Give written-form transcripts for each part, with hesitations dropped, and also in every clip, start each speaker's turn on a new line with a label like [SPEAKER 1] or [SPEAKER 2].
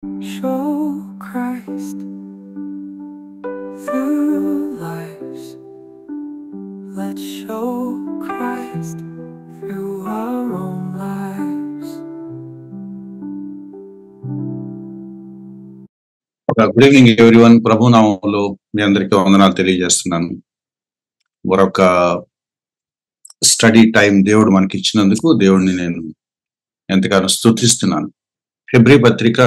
[SPEAKER 1] Show Christ through lives. Let's show Christ through our own lives.
[SPEAKER 2] Good evening everyone. ప్రభు నామములో మీ అందరికీ వందనాలు తెలియజేస్తున్నాను. మరొక స్టడీ టైం దేవుడు మనకి ఇచ్చినందుకు దేవుడిని నేను ఎంతగానో స్తుతిస్తున్నాను. హెబ్రీ పత్రిక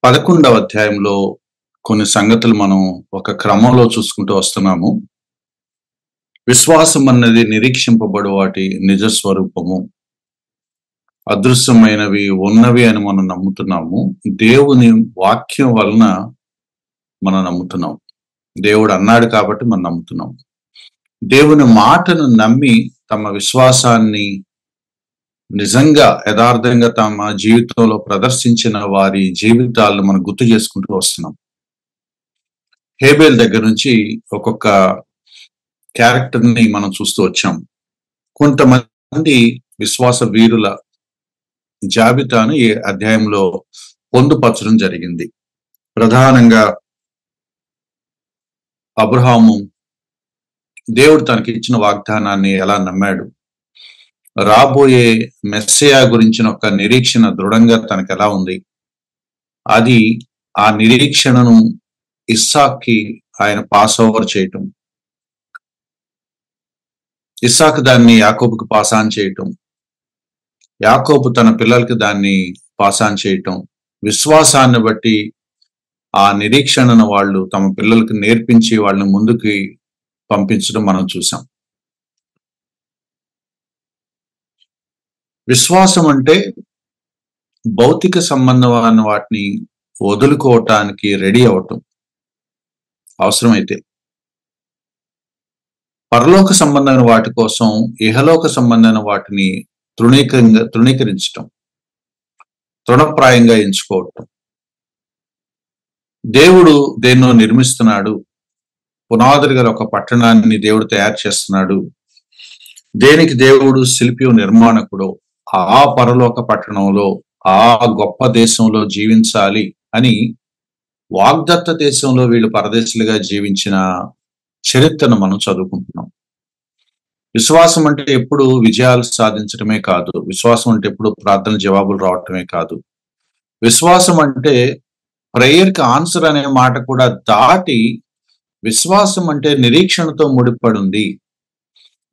[SPEAKER 2] 11వ అధ్యాయంలో కొన్ని సంగతులు మనం ఒక క్రమంలో చూసుకుంటూ వస్తున్నాము. విశ్వాసం అన్నది నిరీక్షింపబడు వాటి నిజ స్వరూపము, అదృశ్యమైనవి ఉన్నవి అని మనం నమ్ముతున్నాము. దేవుని వాక్యం వలన మనం నమ్ముతున్నాం. దేవుడు అన్నాడు కాబట్టి మనం నమ్ముతున్నాం. దేవుని మాటను నమ్మి తమ విశ్వాసాన్ని నిజంగా యథార్థంగా తమ జీవితంలో ప్రదర్శించిన వారి జీవితాలను మనం గుర్తు చేసుకుంటూ వస్తున్నాం. హేబేల్ దగ్గర నుంచి ఒక్కొక్క క్యారెక్టర్ని మనం చూస్తూ వచ్చాం. కొంతమంది విశ్వాస వీరుల జాబితాను ఈ అధ్యాయంలో పొందుపరచడం జరిగింది. ప్రధానంగా అబ్రహాము దేవుడు తనకి ఇచ్చిన వాగ్దానాన్ని ఎలా నమ్మాడు, రాబోయే మెస్సియా గురించిన ఒక నిరీక్షణ దృఢంగా తనకు ఎలా ఉంది, అది ఆ నిరీక్షణను ఇస్సాక్కి ఆయన పాస్ ఓవర్ చేయటం, ఇస్సాక్ దాన్ని యాకోబుకి పాస్ ఆన్ చేయటం, యాకోబు తన పిల్లలకి దాన్ని పాస్ ఆన్ చేయటం, విశ్వాసాన్ని బట్టి ఆ నిరీక్షణను వాళ్ళు తమ పిల్లలకి నేర్పించి వాళ్ళని ముందుకి పంపించడం మనం చూసాం. విశ్వాసం అంటే భౌతిక సంబంధమైన వాటిని వదులుకోవటానికి రెడీ అవటం, అవసరమైతే పరలోక సంబంధమైన వాటి కోసం ఇహలోక సంబంధమైన వాటిని తృణీకరించటం, తృణప్రాయంగా ఎంచుకోవటం. దేవుడు దేన్నో నిర్మిస్తున్నాడు, పునాదులు గల ఒక పట్టణాన్ని దేవుడు తయారు చేస్తున్నాడు. దేనికి దేవుడు శిల్పి నిర్మాణకుడు, ఆ పరలోక పట్టణంలో ఆ గొప్ప దేశంలో జీవించాలి అని వాగ్దత్త దేశంలో వీళ్ళు పరదేశులుగా జీవించిన చరిత్రను మనం చదువుకుంటున్నాం. విశ్వాసం అంటే ఎప్పుడు విజయాలు సాధించడమే కాదు, విశ్వాసం అంటే ఎప్పుడు ప్రార్థన జవాబులు రావటమే కాదు, విశ్వాసం అంటే ప్రేయర్కి ఆన్సర్ అనే మాట కూడా దాటి విశ్వాసం అంటే నిరీక్షణతో ముడిపడి ఉంది.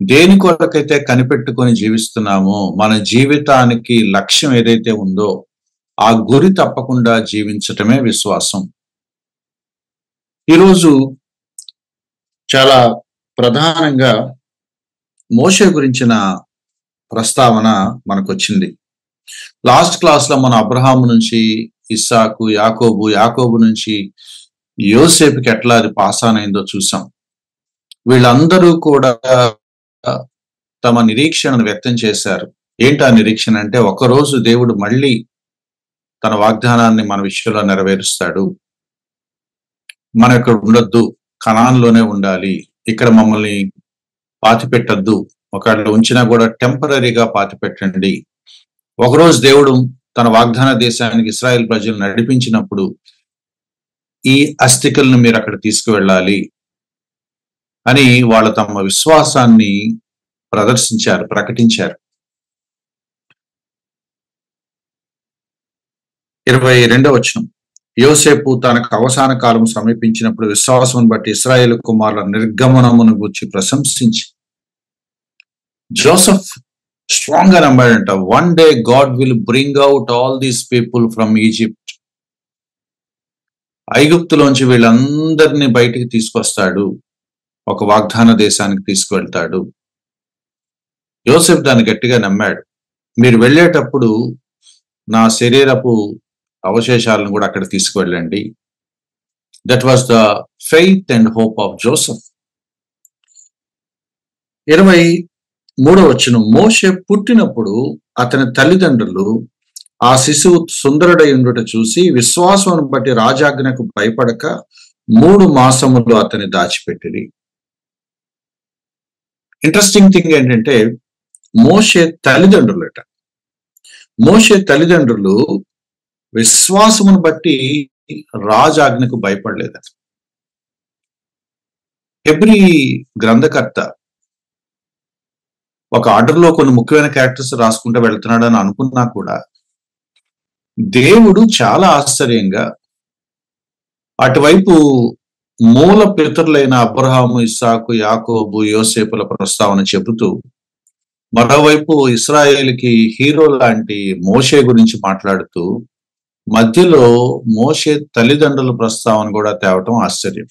[SPEAKER 2] దేని కొరకైతే కనిపెట్టుకొని జీవిస్తున్నామో, మన జీవితానికి లక్ష్యం ఏదైతే ఉందో ఆ గురి తప్పకుండా జీవించటమే విశ్వాసం. ఈరోజు చాలా ప్రధానంగా మోషే గురించిన ప్రస్తావన మనకు వచ్చింది. లాస్ట్ క్లాస్ లో మనం అబ్రహాము నుంచి ఇస్సాకు, యాకోబు నుంచి యోసేపుకి ఎట్లా అది పాస్ ఆన్ అయిందో చూసాం. వీళ్ళందరూ కూడా తమ నిరీక్షణను వ్యక్తం చేశారు. ఏంటి ఆ నిరీక్షణ అంటే, ఒకరోజు దేవుడు మళ్ళీ తన వాగ్దానాన్ని మన విషయంలో నెరవేరుస్తాడు. మనం ఇక్కడ ఉండొద్దు, కనాన్లోనే ఉండాలి, ఇక్కడ మమ్మల్ని పాతి పెట్టద్దు, ఒకళ్ళు ఉంచినా కూడా టెంపరీగా పాతి పెట్టండి. ఒకరోజు దేవుడు తన వాగ్దాన దేశానికి ఇశ్రాయేల్ ప్రజలు నడిపించినప్పుడు ఈ అస్థికలను మీరు అక్కడ తీసుకువెళ్ళాలి అని వాళ్ళు తమ విశ్వాసాన్ని ప్రదర్శించారు, ప్రకటించారు. 22వ వచనం, యోసేపు తనకు అవసాన కాలం సమీపించినప్పుడు విశ్వాసం బట్టి ఇశ్రాయేలు కుమారుల నిర్గమనమును గూర్చి ప్రశంసించి, జోసెఫ్ స్ట్రాంగ్ గా నమ్మాడంట. One day God will bring out all these people from Egypt. ఐగుప్తులోంచి వీళ్ళందరినీ బయటికి తీసుకొస్తాడు, ఒక వాగ్దాన దేశానికి తీసుకువెళ్తాడు. యోసేఫ్ దాన్ని గట్టిగా నమ్మాడు. మీరు వెళ్ళేటప్పుడు నా శరీరపు అవశేషాలను కూడా అక్కడ తీసుకువెళ్ళండి. That was the faith and hope of Joseph. 23వ వచనం, మోషే పుట్టినప్పుడు అతని తల్లిదండ్రులు ఆ శిశువు సుందరుడై ఉండుట చూసి విశ్వాసం బట్టి రాజాజ్ఞకు భయపడక 3 మాసములు అతన్ని దాచిపెట్టిరి. ఇంట్రెస్టింగ్ థింగ్ ఏంటంటే, మోషే తల్లిదండ్రులు విశ్వాసమును బట్టి రాజాజ్ఞకు భయపడలేదు. హెబ్రీ గ్రంథకర్త ఒక ఆర్డర్లో కొన్ని ముఖ్యమైన క్యారెక్టర్స్ రాసుకుంటూ వెళ్తున్నాడు అని అనుకున్నా కూడా దేవుడు చాలా ఆశ్చర్యంగా అటువైపు మూల పితరులైన అబ్రహాము, ఇస్సాకు, యాకోబు, యోసేపుల ప్రస్తావన చెబుతూ మరోవైపు ఇశ్రాయేలుకి హీరో లాంటి మోషే గురించి మాట్లాడుతూ మధ్యలో మోషే తల్లిదండ్రుల ప్రస్తావన కూడా తేవటం ఆశ్చర్యం.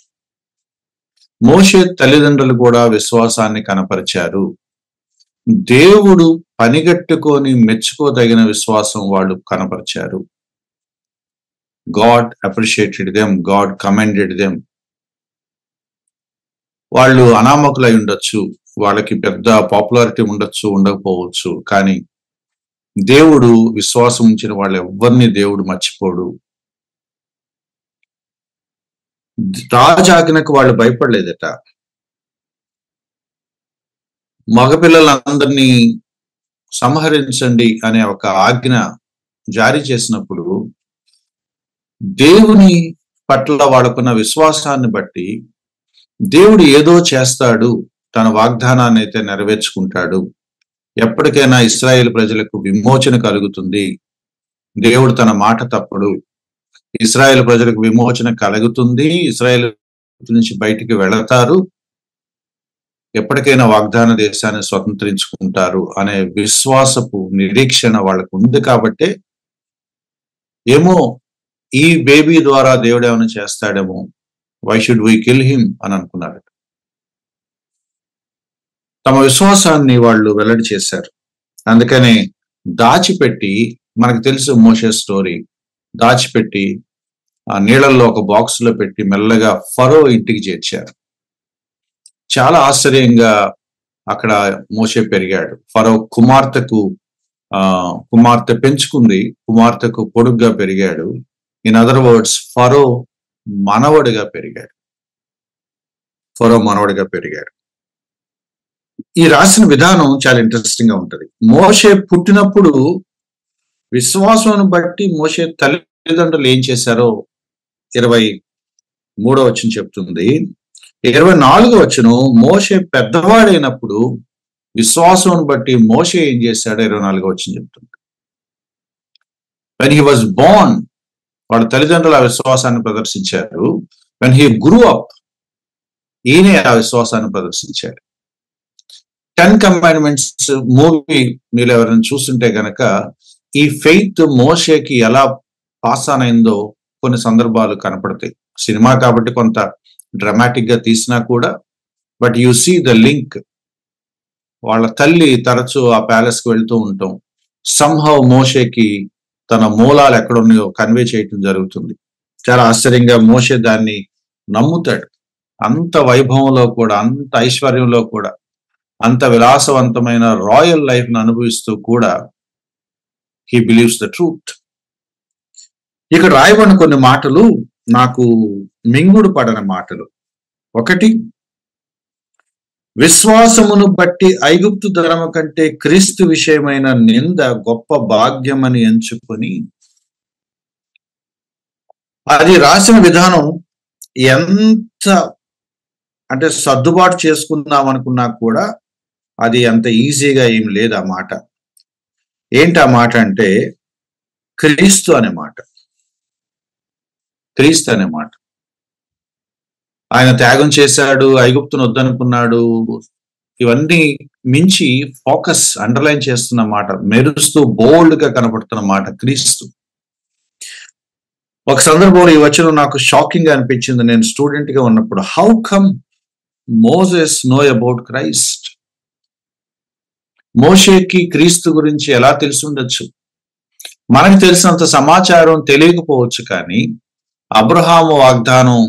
[SPEAKER 2] మోషే తల్లిదండ్రులు కూడా విశ్వాసాన్ని కనపరిచారు. దేవుడు పనిగట్టుకొని మెచ్చుకోదగిన విశ్వాసం వాళ్ళు కనపరిచారు. God appreciated them, God commended them. వాళ్ళు అనామకులై ఉండొచ్చు, వాళ్ళకి పెద్ద పాపులారిటీ ఉండొచ్చు, ఉండకపోవచ్చు, కానీ దేవుడు విశ్వాసం ఉంచిన వాళ్ళు ఎవరిని దేవుడు మర్చిపోడు. రాజాజ్ఞకు వాళ్ళు భయపడలేదట. మగపిల్లలందరినీ సంహరించండి అనే ఒక ఆజ్ఞ జారీ చేసినప్పుడు దేవుని పట్ల వాళ్ళకున్న విశ్వాసాన్ని బట్టి దేవుడు ఏదో చేస్తాడు, తన వాగ్దానాన్ని అయితే నెరవేర్చుకుంటాడు. ఎప్పటికైనా ఇశ్రాయేలు ప్రజలకు విమోచన కలుగుతుంది, దేవుడు తన మాట తప్పడు, ఇశ్రాయేలు ప్రజలకు విమోచన కలుగుతుంది, ఇశ్రాయేలు నుంచి బయటికి వెళతారు, ఎప్పటికైనా వాగ్దాన దేశాన్ని స్వతంత్రించుకుంటారు అనే విశ్వాసపు నిరీక్షణ వాళ్ళకు ఉంది. కాబట్టి ఏమో ఈ బేబీ ద్వారా దేవుడు ఏమైనా చేస్తాడేమో, why should we kill him అని అనుకున్నారు. తమ విశ్వాసాన్ని వాళ్ళు వెల్లడి చేశారు. అందుకనే దాచిపెట్టి, మనకు తెలుసు మోషే స్టోరీ, దాచిపెట్టి ఆ నీళ్ళల్లో ఒక బాక్స్ లో పెట్టి మెల్లగా ఫరో ఇంటికి చేర్చారు. చాలా ఆశ్చర్యంగా అక్కడ మోషే పెరిగాడు. ఫరో కుమార్తె పెంచుకుంది, కుమార్తెకు పొడుగ్గా పెరిగాడు. ఇన్ అదర్ వర్డ్స్ ఫరో మనవడిగా పెరిగాడు. ఈ రాసిన విధానం చాలా ఇంట్రెస్టింగ్ గా ఉంటది. మోషే పుట్టినప్పుడు విశ్వాసం బట్టి మోషే తల్లిదండ్రులు ఏం చేశారో 23వ వచనం చెప్తుంది. 24వ వచనం మోషే పెద్దవాడైనప్పుడు విశ్వాసం బట్టి మోషే ఏం చేశాడో 24వ వచనం చెప్తుంది. when he was born, వాళ్ళ తల్లిదండ్రులు ఆ విశ్వాసాన్ని ప్రదర్శించారు. when he grew up, ఈయనే ఆ విశ్వాసాన్ని ప్రదర్శించాడు. 10 Commandments మూవీ మీరు ఎవరైనా చూస్తుంటే గనక ఈ ఫెయిత్ మోషేకి ఎలా పాస్ ఆన్ అయిందో కొన్ని సందర్భాలు కనపడతాయి. సినిమా కాబట్టి కొంత డ్రామాటిక్ గా తీసినా కూడా, but you see the link. వాళ్ళ తల్లి తరచూ ఆ ప్యాలెస్ కి వెళ్తూ ఉంటాం. సంహౌ మోషేకి తన మూలాలు ఎక్కడున్నాయో కన్వే చేయటం జరుగుతుంది. చాలా ఆశ్చర్యంగా మోషే దాన్ని నమ్ముతాడు. అంత వైభవంలో కూడా, అంత ఐశ్వర్యంలో కూడా, అంత విలాసవంతమైన రాయల్ లైఫ్ ను అనుభవిస్తూ కూడా హీ బిలీవ్స్ ద ట్రూత్. ఇక్కడ రాయబడిన కొన్ని మాటలు నాకు మింగుడు పడని మాటలు. ఒకటి, విశ్వాసమును బట్టి ఐగుప్తు ధర్మ కంటే క్రీస్తు విషయమైన నింద గొప్ప భాగ్యమని ఎంచుకొని, అది రాసిన విధానం ఎంత అంటే సర్దుబాటు చేసుకుందాం అనుకున్నా కూడా అది అంత ఈజీగా ఏం లేదు. ఆ మాట ఏంటి? ఆ మాట అంటే క్రీస్తు అనే మాట. క్రీస్తు అనే మాట. ఆయన త్యాగం చేశాడు, ఐగుప్తును వద్దనుకున్నాడు, ఇవన్నీ మించి ఫోకస్ అండర్లైన్ చేస్తున్న మాట, మెరుస్తూ బోల్డ్ గా కనపడుతున్న మాట క్రీస్తు. ఒక సందర్భంలో ఈ వచనం నాకు షాకింగ్ గా అనిపించింది. నేను స్టూడెంట్ గా ఉన్నప్పుడు, how come Moses know about Christ? మోషేకి క్రీస్తు గురించి ఎలా తెలిసి ఉండొచ్చు? మనకు తెలిసినంత సమాచారం తెలియకపోవచ్చు, కానీ అబ్రహాము వాగ్దానం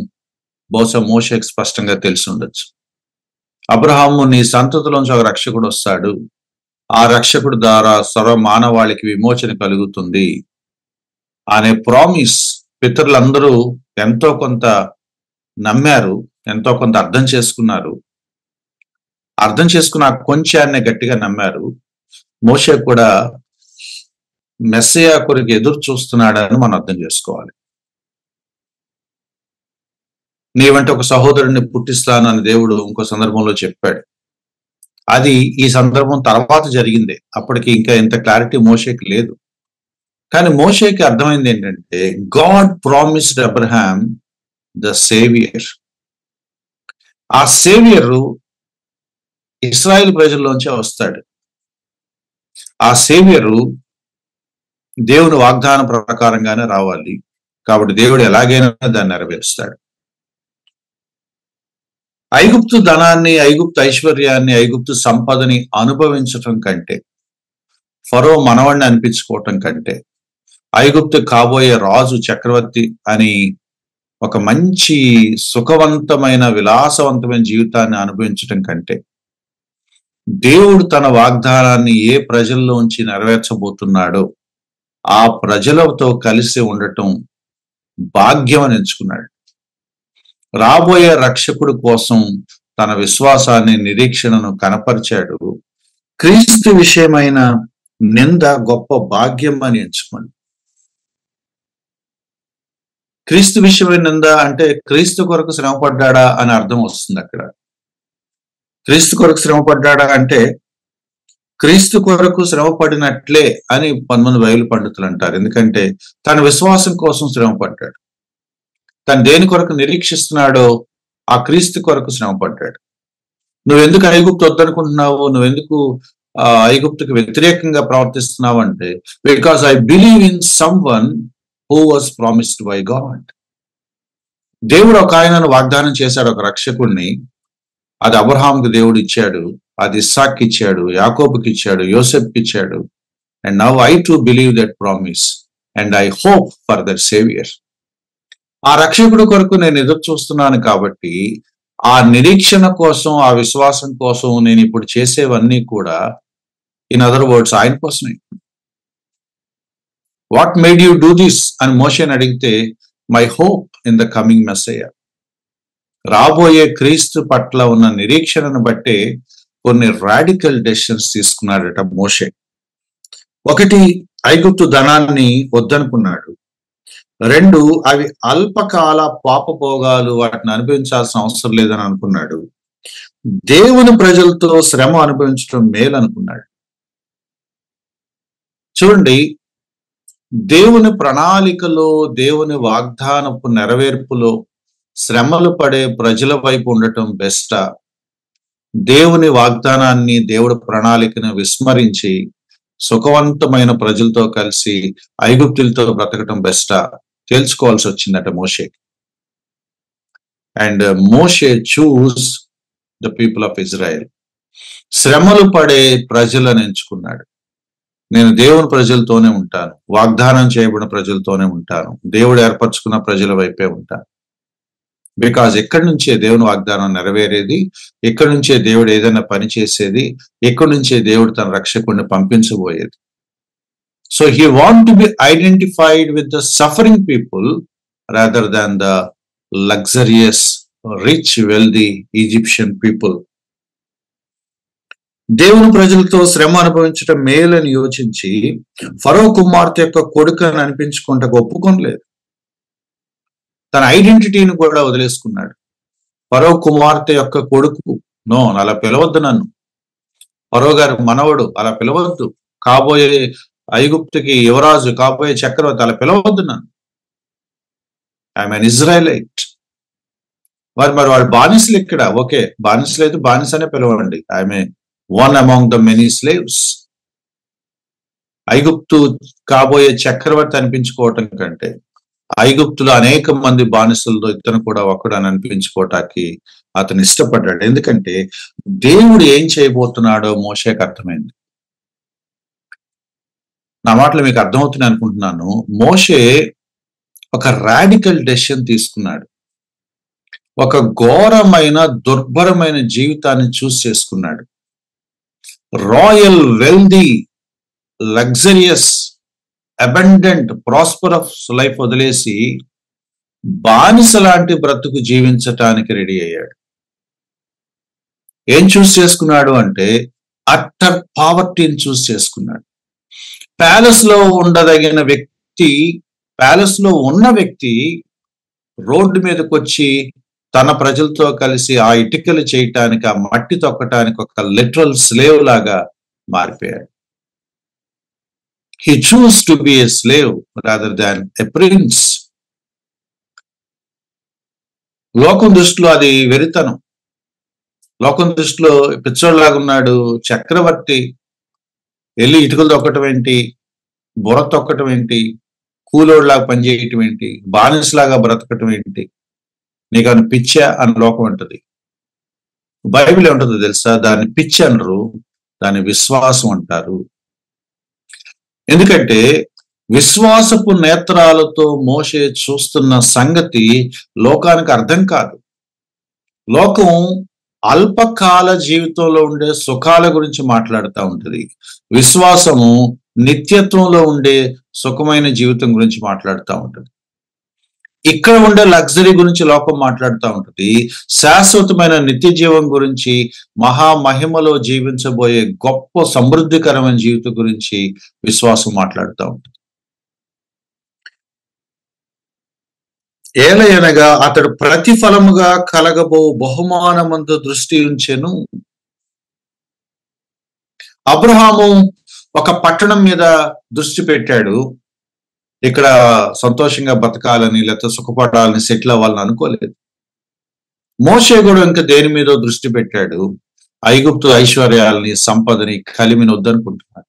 [SPEAKER 2] బహుశా మోషేకి స్పష్టంగా తెలిసి ఉండొచ్చు. అబ్రహాము, నీ సంతతిలోంచి ఒక రక్షకుడు వస్తాడు, ఆ రక్షకుడు ద్వారా సర్వ మానవాళికి విమోచన కలుగుతుంది అనే ప్రామిస్ పితరులందరూ ఎంతో కొంత నమ్మారు, ఎంతో కొంత అర్థం చేసుకున్నారు. అర్థం చేసుకున్న కొంచాన్నే గట్టిగా నమ్మారు. మోషే కూడా మెస్సయా కొరకు ఎదురు చూస్తున్నాడని మనం అర్థం చేసుకోవాలి. నీవంటే ఒక సహోదరుడిని పుట్టిస్తాను అని దేవుడు ఇంకో సందర్భంలో చెప్పాడు. అది ఈ సందర్భం తర్వాత జరిగింది. అప్పటికి ఇంకా ఇంత క్లారిటీ మోషేకి లేదు. కానీ మోషేకి అర్థమైంది ఏంటంటే, God promised Abraham the saviour. ఆ సేవియర్ ఇశ్రాయేల్ ప్రజల్లోంచే వస్తాడు. ఆ సేవియరు దేవుని వాగ్దానం ప్రకారంగానే రావాలి. కాబట్టి దేవుడు ఎలాగైనా దాన్ని నెరవేరుస్తాడు. ఐగుప్తు ధనాన్ని, ఐగుప్తు ఐశ్వర్యాన్ని, ఐగుప్తు సంపదని అనుభవించటం కంటే, ఫరో మనవణ్ణి అనిపించుకోవటం కంటే, ఐగుప్తు కాబోయే రాజు చక్రవర్తి అని ఒక మంచి సుఖవంతమైన విలాసవంతమైన జీవితాన్ని అనుభవించటం కంటే, దేవుడు తన వాగ్దానాన్ని ఏ ప్రజల్లోంచి నెరవేర్చబోతున్నాడో ఆ ప్రజలతో కలిసి ఉండటం భాగ్యం అని ఎంచుకున్నాడు. రాబోయే రక్షకుడు కోసం తన విశ్వాసాన్ని, నిరీక్షణను కనపరిచాడు. క్రీస్తు విషయమైన నింద గొప్ప భాగ్యం అని ఎంచుకోండి. క్రీస్తు విషయమైన నింద అంటే క్రీస్తు కొరకు శ్రమపడ్డా అని అర్థం వస్తుంది అక్కడ. క్రీస్తు కొరకు శ్రమపడ్డా అంటే క్రీస్తు కొరకు శ్రమపడినట్లే అని కొంతమంది బైబిల్ పండితులు అంటారు. ఎందుకంటే తన విశ్వాసం కోసం శ్రమపడ్డాడు. తను దేని కొరకు నిరీక్షిస్తున్నాడో ఆ క్రీస్తు కొరకు శ్రమపడ్డాడు. నువ్వెందుకు ఐగుప్తు వద్దనుకుంటున్నావు, నువ్వెందుకు ఐగుప్తుకి వ్యతిరేకంగా ప్రవర్తిస్తున్నావు అంటే, because I believe in some one who was promised by God. దేవుడు ఒక ఆయనను వాగ్దానం చేశాడు, ఒక రక్షకుడిని. అది అబ్రహాంకి దేవుడు ఇచ్చాడు, అది ఇస్సాక్కి ఇచ్చాడు, యాకోబుకి ఇచ్చాడు, యోసెఫ్కి ఇచ్చాడు. And now I to believe that promise and I hope for that saviour. ఆ రక్షకుడు కొరకు నేను ఎదురు చూస్తున్నాను కాబట్టి ఆ నిరీక్షణ కోసం, ఆ విశ్వాసం కోసం నేను ఇప్పుడు చేసేవన్నీ కూడా, ఇన్ అదర్ వర్డ్స్, ఆయన కోసమే. What made you do this అని మోషేని అడిగితే, my hope in the coming Messiah. రాబోయే క్రీస్తు పట్ల ఉన్న నిరీక్షణను బట్టే కొన్ని రాడికల్ డెసిషన్స్ తీసుకున్నాడట మోషే. ఒకటి, ఐగుప్తు ధనాన్ని వద్దనుకున్నాడు. రెండు, అవి అల్పకాల పాపభోగాలు, వాటిని అనుభవించాల్సిన అవసరం లేదని అనుకున్నాడు. దేవుని ప్రజలతో శ్రమ అనుభవించడం మేలు అనుకున్నాడు. చూడండి, దేవుని ప్రణాళికలో, దేవుని వాగ్దానపు నెరవేర్పులో శ్రమలు పడే ప్రజల వైపు ఉండటం బెస్టా, దేవుని వాగ్దానాన్ని, దేవుడి ప్రణాళికను విస్మరించి సుఖవంతమైన ప్రజలతో కలిసి ఐగుప్తులతో బ్రతకటం బెస్టా తెలుసుకోవాల్సి వచ్చిందట మోషే. అండ్ మోషే choose the people of Israel. శ్రమలు పడే ప్రజలను ఎంచుకున్నాడు. నేను దేవుని ప్రజలతోనే ఉంటాను, వాగ్దానం చేయబడిన ప్రజలతోనే ఉంటాను, దేవుడు ఏర్పరచుకున్న ప్రజల వైపే ఉంటాను. బికాజ్ ఎక్కడి నుంచే దేవుని వాగ్దానం నెరవేరేది, ఎక్కడి నుంచే దేవుడు ఏదైనా పని చేసేది, ఎక్కడి నుంచే దేవుడు తన రక్షకుడిని పంపించబోయేది. So he want to be identified with the suffering people rather than the luxurious, rich, wealthy Egyptian people. దేవుని ప్రజలతో శ్రమ అనుభవించడం మేలని యోచించి ఫరో కుమార్తె యొక్క కొడుకుని అనిపించుకుంటూ ఒప్పుకోలేదు. తన ఐడెంటిటీని కూడా వదిలేసుకున్నాడు. ఫరో కుమార్తె యొక్క కొడుకు, నో, అలా పిలవద్దు నన్ను, ఫరో గారి మనవడు అలా పిలవద్దు, కాబోయే ఐగుప్తుకి యువరాజు, కాబోయే చక్రవర్తి అలా పిలవద్దు నన్ను, ఐఎమ్ అన్ ఇజ్రాయలైట్. మరి వాళ్ళు బానిసలు ఇక్కడ, ఓకే, బానిసలు అయితే బానిసనే పిలవండి, I'm one among the many slaves. ఐగుప్తు కాబోయే చక్రవర్తి అనిపించుకోవటం కంటే ఐగుప్తులో అనేక మంది బానిసలతో ఇతను కూడా ఒకడు అని అనిపించుకోవటానికి అతను ఇష్టపడ్డాడు. ఎందుకంటే దేవుడు ఏం చేయబోతున్నాడో మోషేకి అర్థమైంది. నా మాటలు మీకు అర్థమవుతున్నాయి అనుకుంటున్నాను. మోషే ఒక రాడికల్ డెసిషన్ తీసుకున్నాడు. ఒక ఘోరమైన, దుర్భరమైన జీవితాన్ని చూస్ చేసుకున్నాడు. Royal, wealthy, luxurious, abundant, prosperous life వదిలేసి బానిస లాంటి బ్రతుకు జీవించటానికి రెడీ అయ్యాడు. ఏం చూస్ చేసుకున్నాడు అంటే అట్టర్ పావర్టీని చూస్ చేసుకున్నాడు. ప్యాలెస్ లో ఉండదగిన వ్యక్తి, ప్యాలెస్ లో ఉన్న వ్యక్తి రోడ్డు మీదకి వచ్చి తన ప్రజలతో కలిసి ఆ ఇటుకలు చేయటానికి, ఆ మట్టి తొక్కటానికి ఒక లిటరల్ స్లేవ్ లాగా మారిపోయాడు. He chose to be a slave rather than a prince. లోకం దృష్టిలో అది వెరితనం. లోకం దృష్టిలో పిచ్చోళ్ళలాగా ఉన్నాడు, చక్రవర్తి, వెళ్ళి ఇటుకలు తొక్కటం ఏంటి, బుర్ర తొక్కటం ఏంటి, కూలోళ్ళలాగా పనిచేయటం ఏంటి, బానిసలాగా బ్రతకటం ఏంటి, నీకు అని పిచ్చా అని లోకం అంటది. బైబిల్ ఏముంటుందో తెలుసా? దాన్ని పిచ్చి అనరు, దాన్ని విశ్వాసం అంటారు. ఎందుకంటే విశ్వాసపు నేత్రాలతో మోషే చూస్తున్న సంగతి లోకానికి అర్థం కాదు. లోకం అల్పకాల జీవితంలో ఉండే సుఖాల గురించి మాట్లాడుతూ ఉంటుంది. విశ్వాసము నిత్యత్వంలో ఉండే సుఖమైన జీవితం గురించి మాట్లాడుతూ ఉంటుంది. ఇక్కడ ఉండే లగ్జరీ గురించి లోకం మాట్లాడుతూ ఉంటుంది. శాశ్వతమైన నిత్య జీవం గురించి, మహామహిమలో జీవించబోయే గొప్ప సమృద్ధికరమైన జీవితం గురించి విశ్వాసం మాట్లాడుతూ ఉంటుంది. ఏలయనగా అతడు ప్రతిఫలముగా కలగబో బహుమానమందు దృష్టి ఉంచెను. అబ్రహాము ఒక పట్టణం మీద దృష్టి పెట్టాడు. ఇక్కడ సంతోషంగా బతకాలని, లేకపోతే సుఖపడాలని, సెటిల్ అవ్వాలని అనుకోలేదు. మోషే కూడా ఇంకా దేని మీద దృష్టి పెట్టాడు? ఐగుప్తు ఐశ్వర్యాలని, సంపదని, కలిమిని వద్దనుకుంటున్నాడు.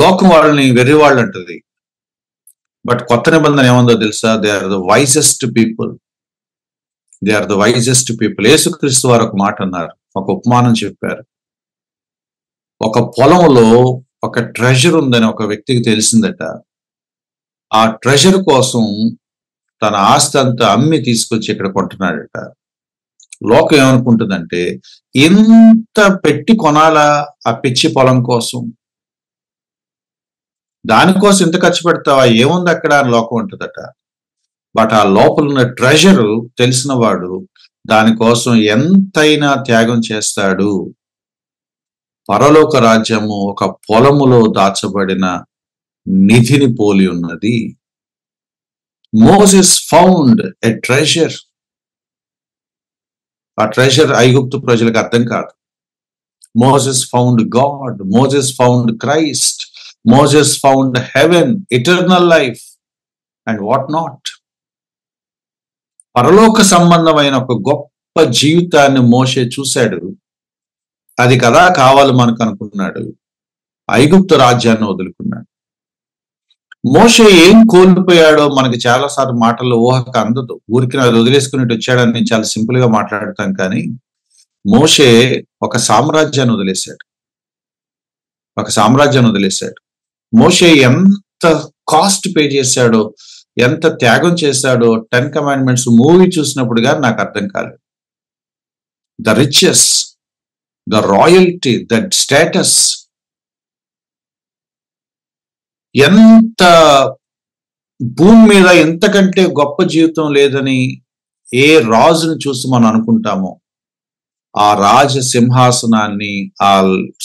[SPEAKER 2] లోకం వాళ్ళని వెర్రివాళ్ళు అంటది. బట్ కొత్త నిబంధన ఏముందో తెలుసా? They are the wisest people. They are the wisest people. యేసుక్రీస్తు వారు ఒక మాట అన్నారు, ఒక ఉపమానం చెప్పారు. ఒక పొలంలో ఒక ట్రెజర్ ఉందని ఒక వ్యక్తికి తెలిసిందట. ఆ ట్రెజర్ కోసం తన ఆస్తి అంతా అమ్మి తీసుకొచ్చి ఇక్కడ కొంటున్నాడట. లోకం ఏమనుకుంటుందంటే, ఇంత పెట్టి కొనాలా ఆ పిచ్చి పొలం కోసం? దానికోసం ఇంత ఖర్చు పెడతావా? ఏముంది అక్కడ అని లోకం ఉంటుందట. బట్ ఆ లోపల ఉన్న ట్రెజరు తెలిసిన వాడు దానికోసం ఎంతైనా త్యాగం చేస్తాడు. పరలోక రాజ్యము ఒక పొలములో దాచబడిన నిధిని పోలి ఉన్నది. Moses found a treasure. ఆ ట్రెజర్ ఐగుప్తు ప్రజలకు అర్థం కాదు. Moses found God, Moses found Christ, Moses found heaven, eternal life and what not. పరలోక సంబంధమైన ఒక గొప్ప జీవితాన్ని మోషే చూశాడు. అది కదా కావాలి మనకు అనుకున్నాడు. ఐగుప్తు రాజ్యాన్ని వదులుకున్నాడు. మోషే ఏం కోల్పోయాడో మనకి చాలాసార్లు మాటల్లో ఊహకు అందదు. ఊరికి అది వదిలేసుకుని వచ్చాడని నేను చాలా సింపుల్ గా మాట్లాడతాను, కానీ మోషే ఒక సామ్రాజ్యాన్ని వదిలేశాడు. ఒక సామ్రాజ్యాన్ని వదిలేశాడు. మోషే ఎంత కాస్ట్ పే చేశాడో, ఎంత త్యాగం చేశాడో 10 Commandments మూవీ చూసినప్పుడుగా నాకు అర్థం కాలేదు. The riches, the royalty, the status, ఎంత భూమి మీద ఎంతకంటే గొప్ప జీవితం లేదని ఏ రాజుని చూసి మనం అనుకుంటామో, ఆ రాజ సింహాసనాన్ని, ఆ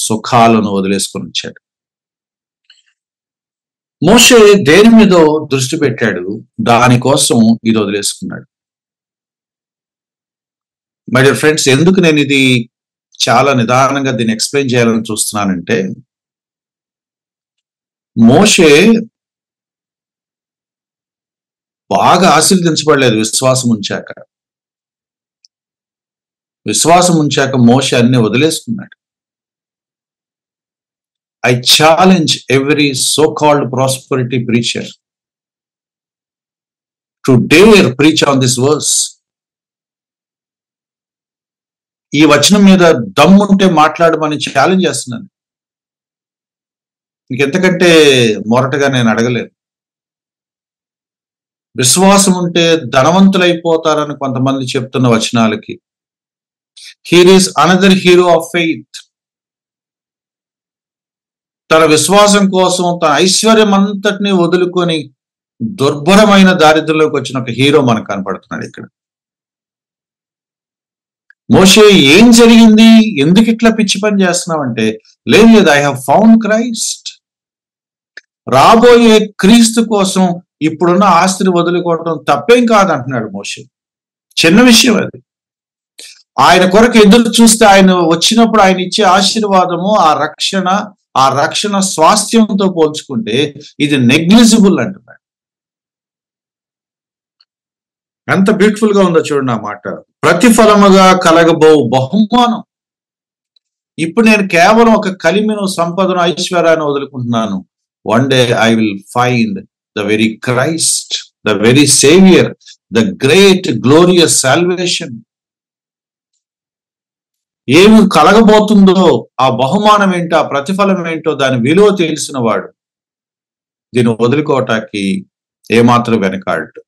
[SPEAKER 2] సుఖాలను వదిలేసుకొని వచ్చాడు. మోషే దేని మీద దృష్టి పెట్టాడు, దానికోసం ఇది వదిలేసుకున్నాడు. మై డియర్ ఫ్రెండ్స్, ఎందుకు నేను ఇది చాలా నిదానంగా దీన్ని ఎక్స్ప్లెయిన్ చేయాలని చూస్తున్నానంటే, మోషే బాగా ఆశీర్వదించబడలేదు విశ్వాసం ఉంచాక. విశ్వాసం ఉంచాక మోషే అన్ని వదిలేసుకున్నాడు. I challenge every so-called prosperity preacher to dare preach on this verse. ఈ వచనం మీద దమ్ముంటే మాట్లాడమని ఛాలెంజ్ చేస్తున్నాను. ఇంకెంతకంటే మొరటగా నేను అడగలేను. విశ్వాసం ఉంటే ధనవంతులైపోతారని కొంతమంది చెప్తున్న వచనాలకి, here is another hero of faith. తన విశ్వాసం కోసం తన ఐశ్వర్యం అంతటిని వదులుకొని దుర్భరమైన దారిద్ర్యంలోకి వచ్చిన ఒక హీరో మనకు కనపడుతున్నాడు ఇక్కడ. మోషే ఏం జరిగింది, ఎందుకు ఇట్లా పిచ్చి పని చేస్తున్నావంటే, లేదు, ఐ హావ్ ఫౌండ్ క్రైస్ట్. రాబోయే క్రీస్తు కోసం ఇప్పుడున్న ఆస్తిని వదులుకోవడం తప్పేం కాదంటున్నాడు మోషే. చిన్న విషయం అది. ఆయన కొరకు ఎదురు చూస్తే ఆయన వచ్చినప్పుడు ఆయన ఇచ్చే ఆశీర్వాదము, ఆ రక్షణ స్వాస్థ్యంతో పోల్చుకుంటే ఇది నెగ్లిజిబుల్ అంటున్నాడు. ఎంత బ్యూటిఫుల్ గా ఉందో చూడండి ఆ మాట. ప్రతిఫలముగా కలగబో బహుమానం. ఇప్పుడు నేను కేవలం ఒక కలిమిను, సంపదను, ఐశ్వర్యాన్ని వదులుకుంటున్నాను. One day I will find the very Christ, the very saviour, the great glorious salvation. ఏమి కలగబోతుందో, ఆ బహుమానం ఏంటో, ఆ ప్రతిఫలం ఏంటో, దాని విలువ తెలిసిన వాడు దీన్ని వదులుకోవటానికి ఏమాత్రం వెనకాడు.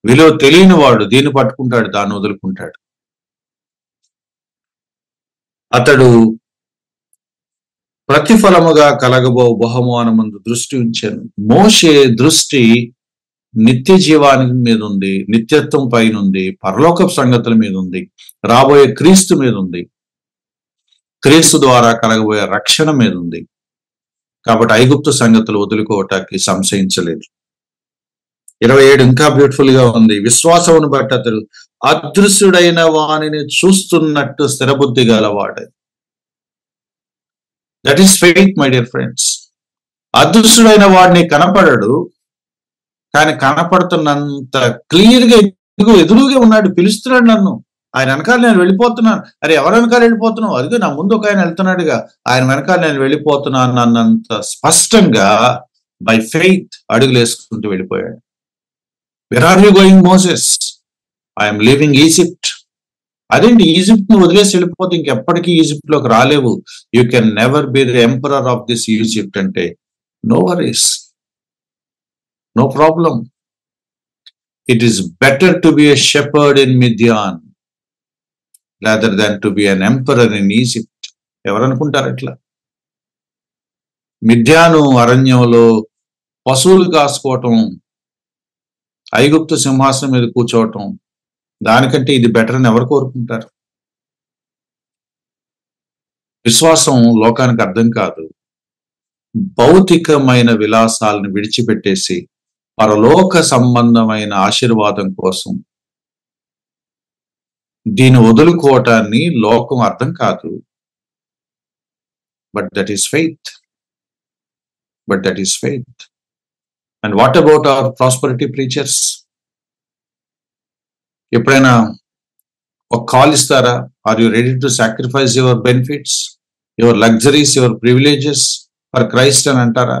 [SPEAKER 2] విలువ తెలియని వాడు దీన్ని పట్టుకుంటాడు, దాన్ని వదులుకుంటాడు. అతడు ప్రతిఫలముగా కలగబో బహుమానమందు దృష్టి ఉంచాను. మోషే దృష్టి నిత్య జీవానికి మీద ఉంది, నిత్యత్వం పైన ఉంది, పరలోక సంగతుల మీద ఉంది, రాబోయే క్రీస్తు మీద ఉంది, క్రీస్తు ద్వారా కలగబోయే రక్షణ మీద ఉంది. కాబట్టి ఐగుప్తు సంగతులు వదులుకోవటానికి సంశయించలేదు. 27 ఇంకా బ్యూటిఫుల్ గా ఉంది. విశ్వాసమును బట్టి అతడు అదృశ్యుడైన వానిని చూస్తున్నట్టు స్థిరబుద్ధి గలవాడు. That is faith my dear friends. అదృశ్యుడైన వాడిని కనపడడు, కానీ కనపడుతున్నంత క్లియర్ గా ఎదురుగా ఉన్నాడు, పిలుస్తున్నాడు నన్ను. ఆయన వెనకాల నేను వెళ్ళిపోతున్నాను. అరే, ఎవరు వెనకాల వెళ్ళిపోతున్నావు? అదిగో నా ముందు ఒక ఆయన వెళ్తున్నాడుగా, ఆయన వెనకాల నేను వెళ్ళిపోతున్నాను అన్నంత స్పష్టంగా బై ఫెయిత్ అడుగులు వేసుకుంటూ వెళ్ళిపోయాడు. Where are you going Moses? I'm leaving Egypt. అదేంటి, ఈజిప్ట్ ను వదిలేసి వెళ్ళిపోతే ఇంకెప్పటికీ ఈజిప్ట్ లోకి రాలేవు. You can never be the emperor of this Egypt అంటే no worries, no problem. It is better to be a shepherd in Midian rather than to be an emperor in Egypt. ఎవరనుకుంటారు అట్లా? మిద్యాను అరణ్యంలో పశువులు కాసుకోవటం, ఐగుప్తు సింహాసనం మీద కూర్చోవటం, దానికంటే ఇది బెటర్ అని ఎవరు కోరుకుంటారు? విశ్వాసం లోకానికి అర్థం కాదు. భౌతికమైన విలాసాలను విడిచిపెట్టేసి పరలోక సంబంధమైన ఆశీర్వాదం కోసం దీన్ని వదులుకోవటాన్ని లోకం అర్థం కాదు. But that is faith. And what about our prosperity preachers? ఎప్పుడైనా ఒక కాల్ ఇస్తారా? Are you ready to sacrifice your benefits, your luxuries, your privileges for Christ అని అంటారా?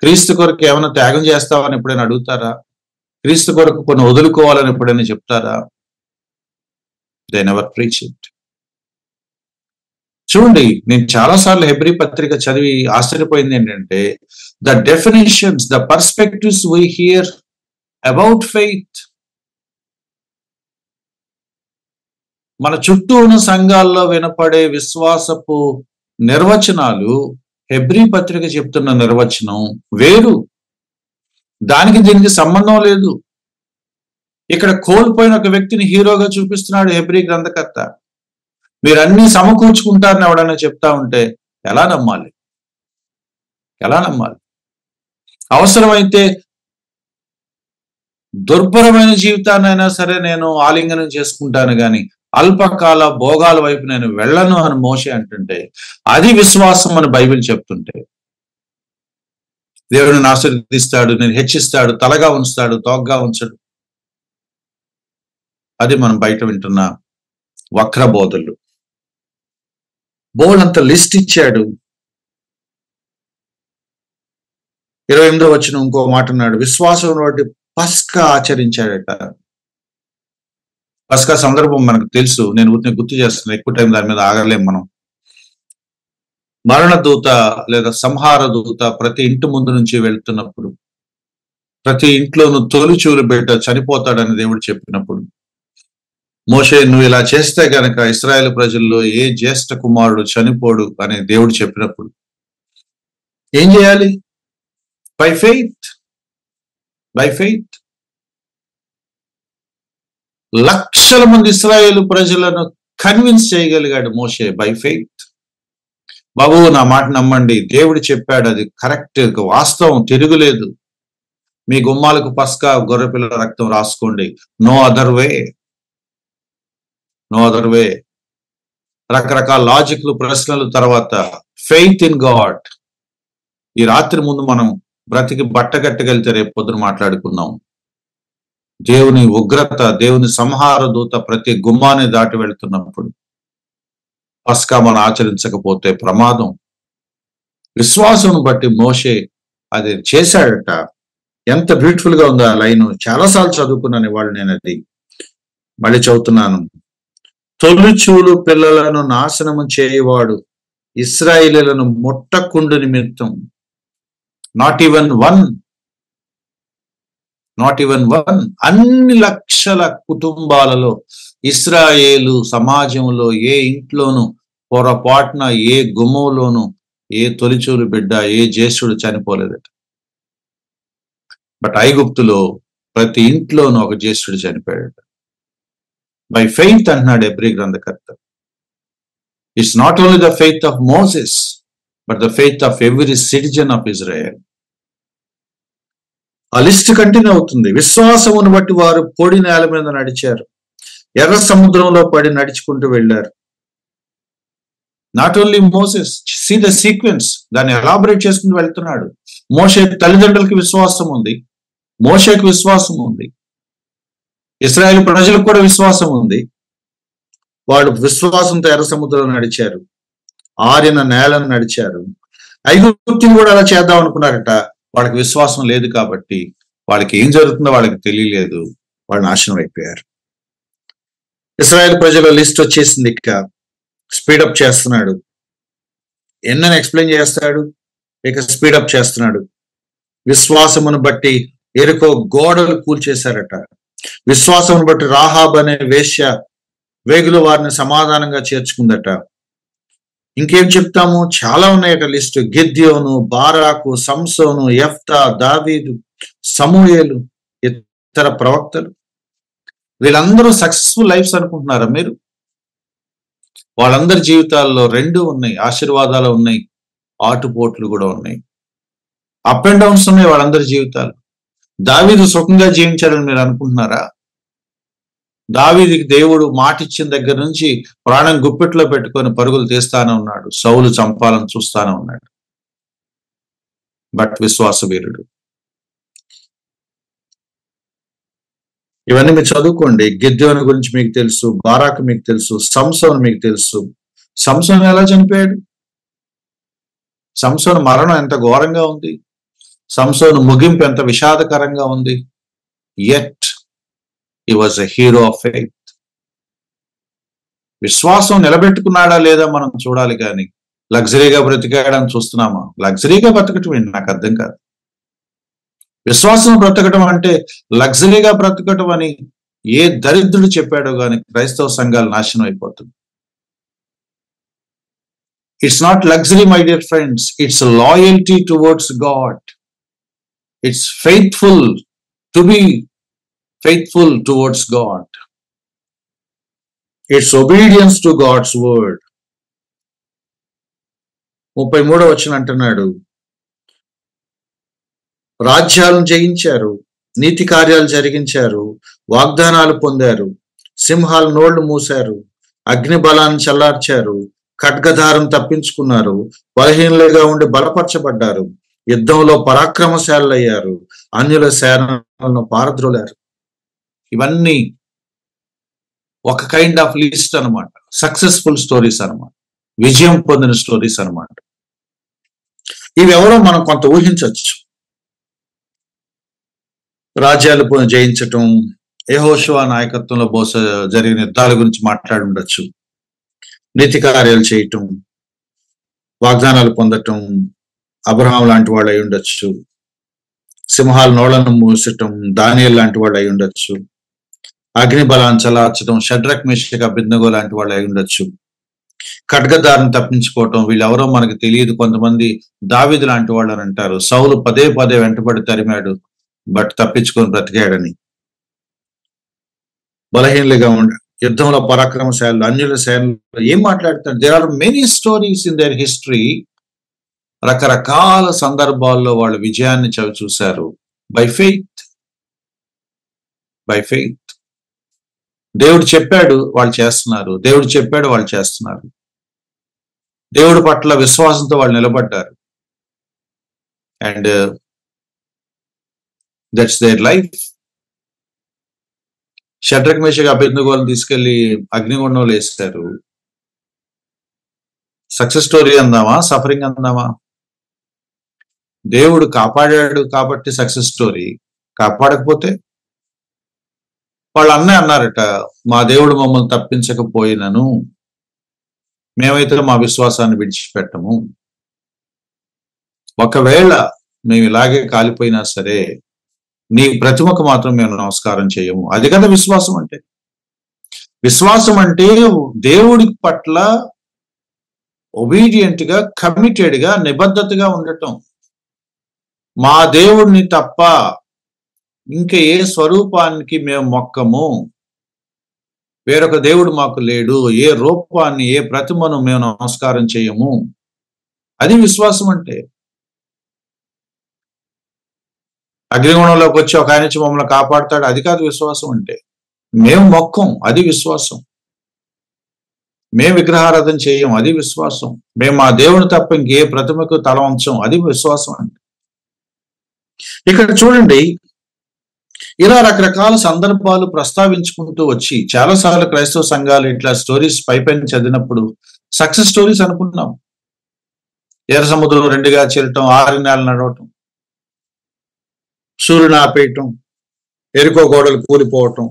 [SPEAKER 2] క్రీస్తు కొరకు ఏమైనా త్యాగం చేస్తావని ఎప్పుడైనా అడుగుతారా? క్రీస్తు కొరకు కొన్ని వదులుకోవాలని ఎప్పుడైనా చెప్తారా? They never preach it. చూడండి, నేను చాలాసార్లు హెబ్రీ పత్రిక చదివి ఆశ్చర్యపోయింది ఏంటంటే, the definitions, the perspectives we hear about faith. మన చుట్టూ ఉన్న సంఘాల్లో వినపడే విశ్వాసపు నిర్వచనాలు హెబ్రీ పత్రిక చెప్తున్న నిర్వచనం వేరు. దానికి దీనికి సంబంధం లేదు. ఇక్కడ కోల్పోయిన ఒక వ్యక్తిని హీరోగా చూపిస్తున్నాడు హెబ్రీ గ్రంథకర్త. మీరు అన్ని సమకూర్చుకుంటారని ఎవడన్నా చెప్తా ఉంటే ఎలా నమ్మాలి? అవసరమైతే దుర్భరమైన జీవితాన్నైనా సరే నేను ఆలింగనం చేసుకుంటాను, కానీ అల్పకాల భోగాల వైపు నేను వెళ్ళను అని మోషే అంటుంటే, అది విశ్వాసం అని బైబిల్ చెప్తుంటే, దేవుడిని ఆశీర్వదిస్తాడు, నేను హెచ్చిస్తాడు, తలగా ఉంచుతాడు, తోగ్గా ఉంచడు. అది మనం బయట వింటున్న వక్ర బోధలు. బోల్డంత లిస్ట్ ఇచ్చాడు. 28వ వచనం ఇంకో మాట అన్నాడు, విశ్వాసం బట్టి పస్కా ఆచరించాడట. పస్కా సందర్భం మనకు తెలుసు, నేను గుర్తు చేస్తున్నాను, ఎక్కువ టైం దాని మీద ఆగలేం మనం. మరణ దూత లేదా సంహార దూత ప్రతి ఇంటి ముందు నుంచి వెళ్తున్నప్పుడు, ప్రతి ఇంట్లోనూ తొలిచూలు బిడ్డ చనిపోతాడని దేవుడు చెప్పినప్పుడు, మోషే నువ్వు ఇలా చేస్తే గనక ఇశ్రాయేలు ప్రజల్లో ఏ జ్యేష్ఠ కుమారుడు చనిపోడు అని దేవుడు చెప్పినప్పుడు ఏం చేయాలి? By faith. లక్షల మంది ఇశ్రాయేలు ప్రజలను కన్విన్స్ చేయగలిగాడు మోషే బై ఫెయిత్. బాబు నా మాట నమ్మండి, దేవుడు చెప్పాడు, అది కరెక్ట్, వాస్తవం, తిరుగులేదు. మీ గుమ్మాలకు పస్కా గొర్రెపిల్ల రక్తం రాసుకోండి. No other way, no other way. రకరకాల లాజిక్లు, ప్రశ్నలు తర్వాత ఫెయిత్ ఇన్ గాడ్. ఈ రాత్రి ముందు మనం బ్రతికి బట్టగట్టగలితే రేపు పొద్దున మాట్లాడుకుందాం. దేవుని ఉగ్రత, దేవుని సంహార దూత ప్రతి గుమ్మాన్ని దాటి వెళ్తున్నప్పుడు పస్కా మనం ఆచరించకపోతే ప్రమాదం. విశ్వాసం బట్టి మోషే అది చేశాడట. ఎంత బ్యూటిఫుల్ గా ఉందో ఆ లైన్. చాలాసార్లు చదువుకున్నాను ఇవాళ నేను, అది మళ్ళీ చదువుతున్నాను. తొలిచూలు పిల్లలను నాశనము చేయవాడు ఇశ్రాయేలీయులను ముట్టకుండు నిమిత్తం నాట్ ఈవెన్ వన్ అన్ని లక్షల కుటుంబాలలో ఇశ్రాయేలు సమాజంలో ఏ ఇంట్లోనూ పొరపాటున ఏ గుమ్మంలోనూ ఏ తొలిచూలు బిడ్డ, ఏ జ్యేష్ఠుడు చనిపోలేదట. బట్ ఐగుప్తులో ప్రతి ఇంట్లోనూ ఒక జ్యేష్ఠుడు చనిపోయాడట. బై ఫెయిత్ అంటున్నాడు ఎబ్రీ గ్రంథకర్త. It's not only the faith of Moses but the faith of every citizen of Israel. ఆ లిస్ట్ కంటిన్యూ అవుతుంది. విశ్వాసమును బట్టి వారు పొడి నేల మీద నడిచారు, ఎర్ర సముద్రంలో పడి నడుచుకుంటూ వెళ్ళారు. Not only Moses, see the sequence, దాన్ని ఎలాబరేట్ చేసుకుంటూ వెళ్తున్నాడు. మోషే తల్లిదండ్రులకి విశ్వాసం ఉంది, మోషేకి విశ్వాసం ఉంది, ఇశ్రాయేలు ప్రజలకు కూడా విశ్వాసం ఉంది. వాళ్ళు విశ్వాసంతో ఎర్ర సముద్రంలో నడిచారు, ఆరిన నేలను నడిచారు. ఐగుప్తుని కూడా అలా చేద్దాం అనుకున్నారట. వాళ్ళకి విశ్వాసం లేదు కాబట్టి వాళ్ళకి ఏం జరుగుతుందో వాళ్ళకి తెలియలేదు, వాళ్ళు నాశనం అయిపోయారు. ఇశ్రాయేల్ ప్రజల లిస్ట్ వచ్చేసింది. ఇక స్పీడప్ చేస్తున్నాడు. ఎన్నని ఎక్స్ప్లెయిన్ చేస్తాడు, ఇక స్పీడప్ చేస్తున్నాడు. విశ్వాసమును బట్టి ఎరుకో గోడలు కూల్చేశారట. విశ్వాసమును బట్టి రాహాబ్ అనే వేశ్య వేగులు వారిని సమాధానంగా చేర్చుకుందట. ఇంకేం చెప్తాము, చాలా ఉన్నాయట లిస్ట్. గిద్యోను, బారాకు, సంసోను, యెఫ్తా, దావీదు, సమూయేలు, ఇతర ప్రవక్తలు. వీళ్ళందరూ సక్సెస్ఫుల్ లైఫ్స్ అనుకుంటున్నారా మీరు? వాళ్ళందరి జీవితాల్లో రెండు ఉన్నాయి, ఆశీర్వాదాలు ఉన్నాయి, ఆటుపోట్లు కూడా ఉన్నాయి, అప్ అండ్ డౌన్స్ ఉన్నాయి వాళ్ళందరి జీవితాలు. దావీదు సుఖంగా జీవించాడని మీరు అనుకుంటున్నారా? దావీదుకి దేవుడు మాట ఇచ్చిన దగ్గర నుంచి ప్రాణం గుప్పెట్లో పెట్టుకొని పరుగులు తీస్తానే ఉన్నాడు, సౌలు చంపాలని చూస్తానే ఉన్నాడు. బట్ విశ్వాస వీరుడు. ఇవన్నీ మీరు చదువుకోండి. గిద్యోను గురించి మీకు తెలుసు, బారాకు మీకు తెలుసు, సంసోను మీకు తెలుసు. సంసోను ఎలా చనిపోయాడు? సంసోను మరణం ఎంత ఘోరంగా ఉంది, సంసోను ముగింపు ఎంత విషాదకరంగా ఉంది. Yet he was a hero of faith. విశ్వాసం నిలబెట్టుకున్నాడా లేదా మనం చూడాలి, కానీ లగ్జరీగా బ్రతికాడని చూస్తున్నామా? లగ్జరీగా బ్రతకటం ఏంటి నాకు అర్థం కాదు. విశ్వాసం బ్రతకటం అంటే లగ్జరీగా బ్రతకటం అని ఏ దరిద్రుడు చెప్పాడో కానీ క్రైస్తవ సంఘాలు నాశనం అయిపోతుంది. It's not luxury my dear friends, it's loyalty towards God. It's faithful to be faithful towards God. It's obedience to God's word. 33వ వచనం అంటున్నాడు, రాజ్యాలను జయించారు, నీతి కార్యాలు జరిగించారు, వాగ్దానాలు పొందారు, సింహాల నోళ్లు మూశారు, అగ్ని బలాన్ని చల్లార్చారు, ఖడ్గధారం తప్పించుకున్నారు, బలహీనులుగా ఉండి బలపరచబడ్డారు, యుద్ధంలో పరాక్రమశాలయ్యారు, అన్యుల సేనలను పారద్రోలారు. ఇవన్నీ ఒక కైండ్ ఆఫ్ లిస్ట్ అనమాట. సక్సెస్ఫుల్ స్టోరీస్ అనమాట, విజయం పొందిన స్టోరీస్ అనమాట. ఇవి ఎవరో మనం కొంత ఊహించవచ్చు. రాజ్యాలు జయించటం, యెహోషువ నాయకత్వంలో జరిగిన యుద్ధాల గురించి మాట్లాడి ఉండొచ్చు, నీతి కార్యాలు చేయటం, వాగ్దానాలు పొందటం, అబ్రహాం లాంటి వాళ్ళు అయి ఉండొచ్చు, సింహాల నోళ్లను మూసటం దానియేలు లాంటి వాళ్ళు అయి ఉండొచ్చు, అగ్ని బలాన్ని చలార్చడం షడ్రక్ మేషక్ అబేద్నెగో లాంటి వాళ్ళు అయి ఉండొచ్చు, ఖడ్గదారిని తప్పించుకోవటం వీళ్ళెవరో మనకు తెలియదు. కొంతమంది దావీదు లాంటి వాళ్ళు అని అంటారు, సౌలు పదే పదే వెంటబడి తరిమాడు బట్ తప్పించుకొని బ్రతికాడని. బలహీనులుగా యుద్ధంలో పరాక్రమశాలు, అన్యుల సేనలు ఏం మాట్లాడతారు? There are many stories in their history. రకరకాల సందర్భాల్లో వాళ్ళు విజయాన్ని చవి చూశారు. By faith, by faith. దేవుడు చెప్పాడు, వాళ్ళు చేస్తున్నారు. దేవుడు చెప్పాడు, వాళ్ళు చేస్తున్నారు. దేవుడి పట్ల విశ్వాసంతో వాళ్ళు నిలబడ్డారు. And that's their life. Shadrach Meshach అబేద్నెగోలను తీసుకెళ్లి అగ్నిగుండంలో వేస్తారు. సక్సెస్ స్టోరీ అందామా, సఫరింగ్ అందామా? దేవుడు కాపాడాడు కాబట్టి సక్సెస్ స్టోరీ. కాపాడకపోతే వాళ్ళు అన్నారట, మా దేవుడు మమ్మల్ని తప్పించకపోయినను మేమైతే మా విశ్వాసాన్ని విడిచిపెట్టము. ఒకవేళ మేము ఇలాగే కాలిపోయినా సరే నీ ప్రతిమకు మాత్రం మేము నమస్కారం చేయము. అది కదా విశ్వాసం అంటే. విశ్వాసం అంటే దేవుడి పట్ల ఒబీడియంట్ గా, కమిటెడ్ గా, నిబద్ధతగా ఉండటం. మా దేవుడిని తప్ప ఇంకా ఏ స్వరూపానికి మేము మొక్కము, వేరొక దేవుడు మాకు లేడు, ఏ రూపాన్ని, ఏ ప్రతిమను మేము నమస్కారం చేయము. అది విశ్వాసం అంటే. అగ్నిగుణంలోకి వచ్చి ఒక ఆయన నుంచి మమ్మల్ని కాపాడుతాడు, అది కాదు విశ్వాసం అంటే. మేము మొక్కం, అది విశ్వాసం. మేము విగ్రహారాధన చేయం, అది విశ్వాసం. మేము మా దేవుని తప్ప ఇంకే ప్రతిమకు తల వంచం, అది విశ్వాసం అంటే. ఇక్కడ చూడండి, ఇలా రకరకాల సందర్భాలు ప్రస్తావించుకుంటూ వచ్చి చాలాసార్లు క్రైస్తవ సంఘాలు ఇట్లా స్టోరీస్ పైపైన చదివినప్పుడు సక్సెస్ స్టోరీస్ అనుకున్నాం. ఎర్ర సముద్రం రెండుగా చీరటం, 6 నెలలు నడవటం, సూర్యుని ఆపేయటం, ఎరుకో గోడలు కూలిపోవటం,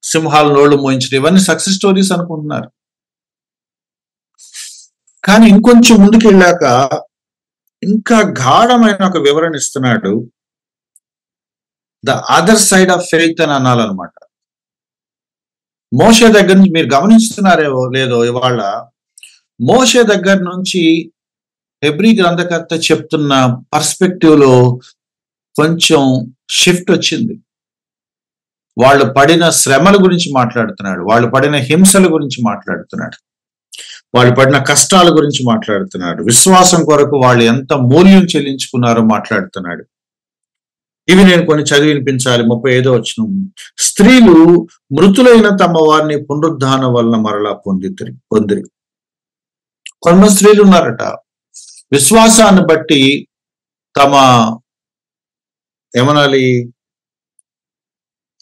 [SPEAKER 2] సింహాల నోళ్లు మోయించడం, ఇవన్నీ సక్సెస్ స్టోరీస్ అనుకుంటున్నారు. కానీ ఇంకొంచెం ముందుకు వెళ్ళాక ఇంకా గాఢమైన ఒక వివరణ ఇస్తున్నాడు. The other side of faith అని అనాలన్నమాట. మోషే దగ్గర నుంచి మీరు గమనిస్తున్నారేమో లేదో, ఇవాళ మోషే దగ్గర నుంచి హెబ్రీ గ్రంథకర్త చెప్తున్న పర్స్పెక్టివ్ లో కొంచెం షిఫ్ట్ వచ్చింది. వాళ్ళు పడిన శ్రమల గురించి మాట్లాడుతున్నాడు, వాళ్ళు పడిన హింసల గురించి మాట్లాడుతున్నాడు, వాళ్ళు పడిన కష్టాల గురించి మాట్లాడుతున్నాడు, విశ్వాసం కొరకు వాళ్ళు ఎంత మూల్యం చెల్లించుకున్నారో మాట్లాడుతున్నాడు. ఇవి నేను కొన్ని చదివి వినిపించాలి. 35వ వచనం. స్త్రీలు మృతులైన తమ వారిని పునరుద్ధానం వలన మరలా పొందిరి. కొంత స్త్రీలు ఉన్నారట, విశ్వాసాన్ని బట్టి తమ ఏమనాలి,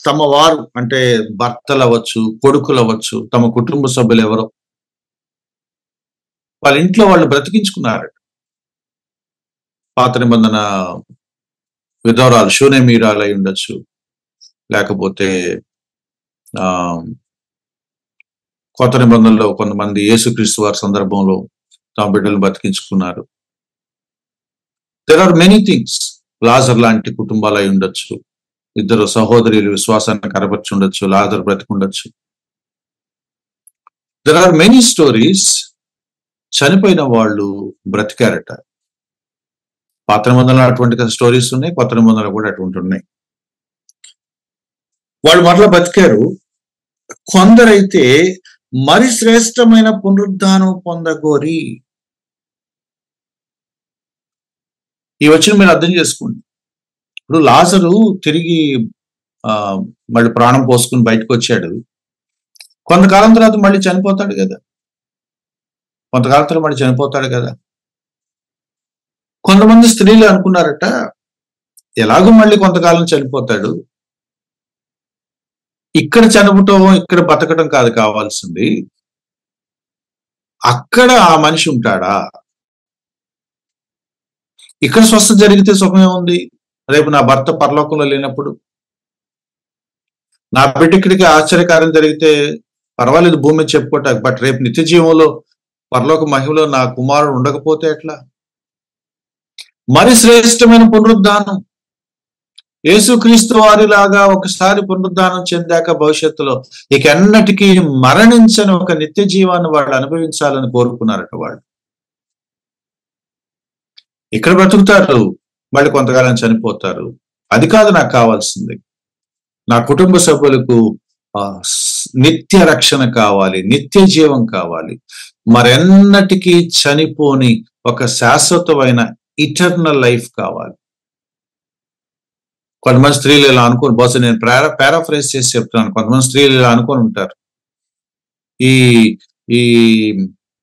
[SPEAKER 2] తమ వారు అంటే భర్తలు అవ్వచ్చు, కొడుకులు అవ్వచ్చు, తమ కుటుంబ సభ్యులు ఎవరో వాళ్ళ ఇంట్లో వాళ్ళు బ్రతికించుకున్నారట. పాత నిబంధన విధవరాలు, శూనేమీరాలు అయి ఉండొచ్చు, లేకపోతే కొత్త నిబంధనలో కొంతమంది యేసుక్రీస్తు వారి సందర్భంలో తమ బిడ్డలు బతికించుకున్నారు. There are many things. లాజర్ లాంటి కుటుంబాలు అయి ఉండొచ్చు, 2 సహోదరులు విశ్వాసాన్ని కనపరిచి ఉండొచ్చు, లాజర్ బ్రతికుండొచ్చు. There are many stories. చనిపోయిన వాళ్ళు బ్రతికారట. పాత నిబంధనలో అటువంటి స్టోరీస్ ఉన్నాయి, కొత్త నిబంధనలు కూడా అటువంటి ఉన్నాయి. వాళ్ళు మరలా బతికారు. కొందరైతే మరి శ్రేష్టమైన పునరుద్ధానం పొందగోరి. ఈ వచ్చిన మీరు అర్థం చేసుకోండి. ఇప్పుడు లాజరు తిరిగి మళ్ళీ ప్రాణం పోసుకుని బయటకు వచ్చాడు. కొంతకాలం తర్వాత మళ్ళీ చనిపోతాడు కదా, కొంతకాలం తర్వాత మళ్ళీ చనిపోతాడు కదా. కొంతమంది స్త్రీలు అనుకున్నారట, ఎలాగో మళ్ళీ కొంతకాలం చనిపోతాడు, ఇక్కడ చనిపోవటం, ఇక్కడ బతకడం కాదు కావాల్సింది, అక్కడ ఆ మనిషి ఉంటాడా? ఇక్కడ స్వస్థత జరిగితే సుఖమే ఉంది, రేపు నా భర్త పరలోకంలో లేనప్పుడు, నా బిడ్డ ఇక్కడికి ఆశ్చర్యకార్యం జరిగితే పర్వాలేదు భూమి మీద చెప్పుకోవటానికి, బట్ రేపు నిత్య జీవంలో పరలోక మహిమలో నా కుమారుడు ఉండకపోతే ఎట్లా? మరి శ్రేష్టమైన పునరుద్ధానం, యేసుక్రీస్తు వారిలాగా ఒకసారి పునరుద్ధానం చెందాక భవిష్యత్తులో ఇక ఎన్నటికీ మరణించని ఒక నిత్య జీవాన్ని వాళ్ళు అనుభవించాలని కోరుకున్నారట. వాళ్ళు ఇక్కడ బ్రతుకుతారు, మళ్ళీ కొంతకాలం చనిపోతారు. అది కాదు నాకు కావాల్సింది. నా కుటుంబ సభ్యులకు నిత్య రక్షణ కావాలి, నిత్య జీవం కావాలి, మరెన్నటికీ చనిపోని ఒక శాశ్వతమైన ఇటర్నల్ లైఫ్ కావాలి. కొంతమంది స్త్రీలు ఇలా అనుకోని, బహుశా నేను పారాఫ్రైజ్ చేసి చెప్తున్నాను, కొంతమంది స్త్రీలు ఇలా అనుకొని ఉంటారు, ఈ ఈ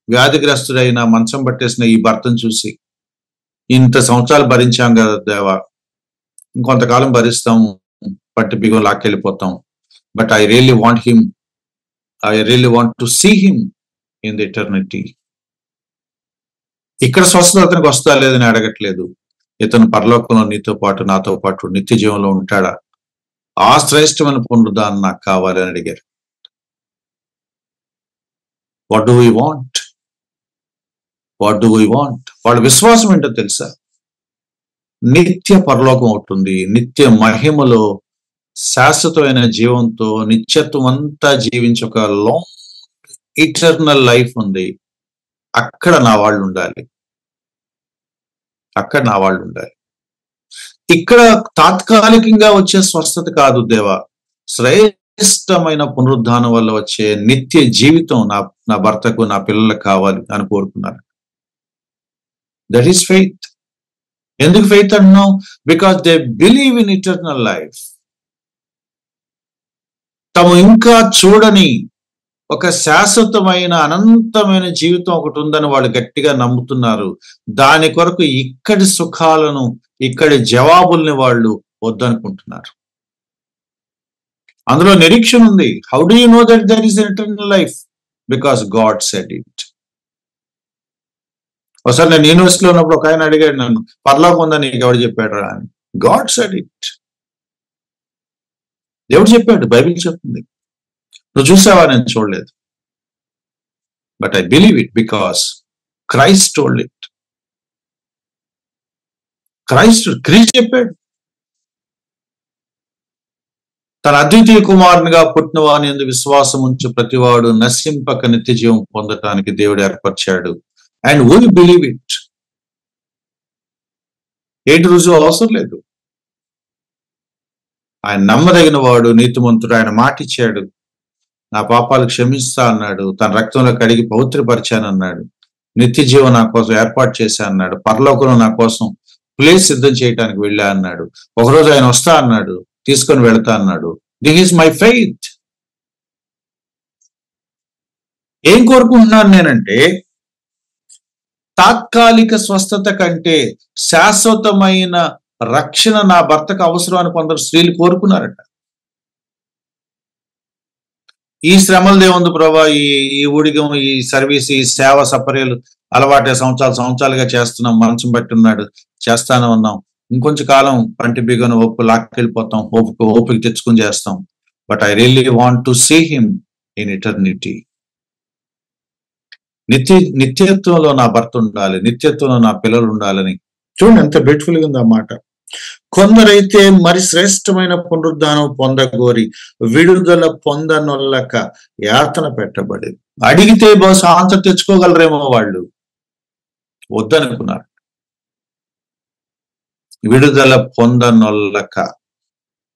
[SPEAKER 2] వ్యాధిగ్రస్తుడైన మంచం పట్టేసిన ఈ భర్తను చూసి, ఇంత సంవత్సరాలు భరించాం కదా దేవా, ఇంకొంతకాలం భరిస్తాం, పట్టి బిగం లాక్కెళ్ళిపోతాం, but I really want to see him in the eternity. ఇక్కడ స్వస్థత అతనికి వస్తా లేదని అడగట్లేదు, ఇతను పరలోకంలో నీతో పాటు నాతో పాటు నిత్య జీవంలో ఉంటాడా, ఆ శ్రేష్టమైన పునరుద్ధానం నాకు కావాలి అని అడిగారు. What do we want? వాళ్ళ విశ్వాసం ఏంటో తెలుసా? నిత్య పరలోకం అవుతుంది, నిత్య మహిమలో శాశ్వతమైన జీవంతో నిత్యత్వం అంతా జీవించే ఒక లాంగ్ ఇటర్నల్ లైఫ్ ఉంది. అక్కడ నా వాళ్ళు ఉండాలి. ఇక్కడ తాత్కాలికంగా వచ్చే స్వస్థత కాదు దేవా, శ్రేష్టమైన పునరుద్ధానం వల్ల వచ్చే నిత్య జీవితం నా భర్తకు, నా పిల్లలకు కావాలి అని కోరుకున్నారు. That is faith. ఎందుకు ఫెయిత్ అంటున్నాం? Because they believe in eternal life. తాము ఇంకా చూడని ఒక శాశ్వతమైన అనంతమైన జీవితం ఒకటి ఉందని వాళ్ళు గట్టిగా నమ్ముతున్నారు. దాని కొరకు ఇక్కడి సుఖాలను, ఇక్కడి జవాబుల్ని వాళ్ళు వద్దనుకుంటున్నారు. అందులో నిరీక్షణ ఉంది. How do you know that there is eternal life? Because God said it. ఒకసారి నేను యూనివర్సిటీలో ఉన్నప్పుడు ఒక ఆయన అడిగాడు నన్ను, పరలోకం ఉందని నీకు ఎవరు చెప్పాడు రా అని. God said it. దేవుడు చెప్పాడు, బైబిల్ చెప్తుంది. నువ్వు చూసావా? నేను చూడలేదు, but I believe it because Christ told it. క్రీస్తు చెప్పాడు, తన అద్వితీయ కుమారునిగా పుట్టిన వాని యందు విశ్వాసం ఉంచు ప్రతివాడు నశింపక నిత్య జీవం పొందటానికి దేవుడు ఏర్పరిచాడు. And we believe it. ఏంటి రుజువు అవసరం లేదు. ఆయన నమ్మదగిన వాడు, నీతిమంతుడు. ఆయన మాట ఇచ్చాడు, నా పాపాలు క్షమిస్తా అన్నాడు, తన రక్తంలో కడిగి పవిత్రపరిచానన్నాడు, నిత్య జీవం నా కోసం ఏర్పాటు చేశా అన్నాడు, పరలోకంలో నా కోసం ప్లేస్ సిద్ధం చేయడానికి వెళ్ళా అన్నాడు, ఒకరోజు ఆయన వస్తా అన్నాడు, తీసుకొని వెళతా అన్నాడు. This is my faith. ఏం కోరుకుంటున్నాను నేనంటే, తాత్కాలిక స్వస్థత కంటే శాశ్వతమైన రక్షణ నా భర్తకు అవసరం అని కొందరు స్త్రీలు కోరుకున్నారట. ఈ శ్రమలదే ఉంది ప్రభా, ఈ ఊడిగం, ఈ సర్వీస్, ఈ సేవ సపర్యలు అలవాటే సంవత్సరాలుగా చేస్తున్నాం, మనసం బట్టి ఉన్నాడు, చేస్తానే ఉన్నాం, ఇంకొంచెం కాలం పంటి బిగను ఓపిక లాక్కెళ్ళిపోతాం, ఓపిక తెచ్చుకుని చేస్తాం. But I really want to see him in eternity. నిత్యత్వంలో నా భర్త ఉండాలి, నిత్యత్వంలో నా పిల్లలు ఉండాలని. చూడండి ఎంత బ్యూటిఫుల్ గా ఉంది ఆ మాట. కొందరైతే మరి శ్రేష్టమైన పునరుద్ధానం పొందగోరి విడుదల పొందనొల్లక యాతన పెట్టబడి. అడిగితే బహుశా ఆన్సర్ తెచ్చుకోగలరేమో, వాళ్ళు వద్దనుకున్నారు. విడుదల పొందనొల్లక,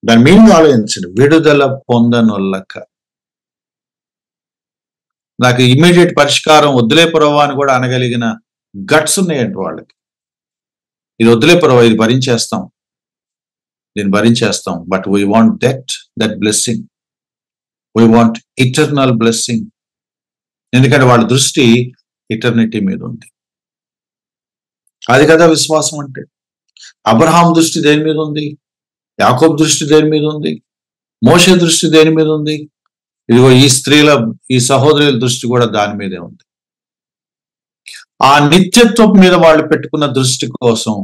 [SPEAKER 2] దాని మీనింగ్ ఆలోచించండి. విడుదల పొందనొల్లక. నాకు ఇమ్మీడియట్ పరిష్కారం వద్దులే పొరవా అని కూడా అనగలిగిన గట్స్ ఉన్నాయండి వాళ్ళకి. ఇది వద్దులే పొరవా, ఇది భరించేస్తాం, దీన్ని భరించేస్తాం. But we want that blessing. We want eternal blessing. ఎందుకంటే వాళ్ళ దృష్టి ఇటర్నిటీ మీద ఉంది. అది కదా విశ్వాసం అంటే. అబ్రహాం దృష్టి దేని మీద ఉంది? యాకోబు దృష్టి దేని మీద ఉంది? మోషే దృష్టి దేని మీద ఉంది? ఇదిగో ఈ సహోదరుల దృష్టి కూడా దాని మీదే ఉంది. ఆ నిత్యత్వం మీద వాళ్ళు పెట్టుకున్న దృష్టి కోసం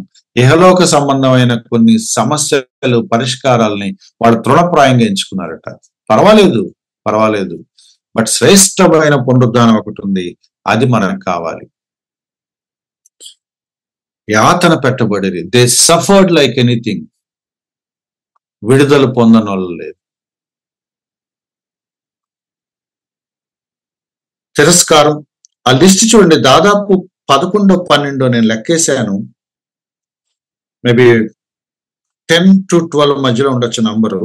[SPEAKER 2] ఇహలోక సంబంధమైన కొన్ని సమస్యలు, పరిష్కారాలని వాళ్ళు తృణప్రాయంగా ఎంచుకున్నారట. పర్వాలేదు, బట్ శ్రేష్టమైన పునరుద్ధానం ఒకటి ఉంది, అది మనకు కావాలి. యాతన పెట్టబడేది. They suffered like anything. విడుదల పొందనోళ్ళు లేదు. తిరస్కారం. ఆ లిస్ట్ చూడండి, దాదాపు 11, 12 నేను లెక్కేశాను. మేబీ 10 to 12 మధ్యలో ఉండొచ్చు నంబరు.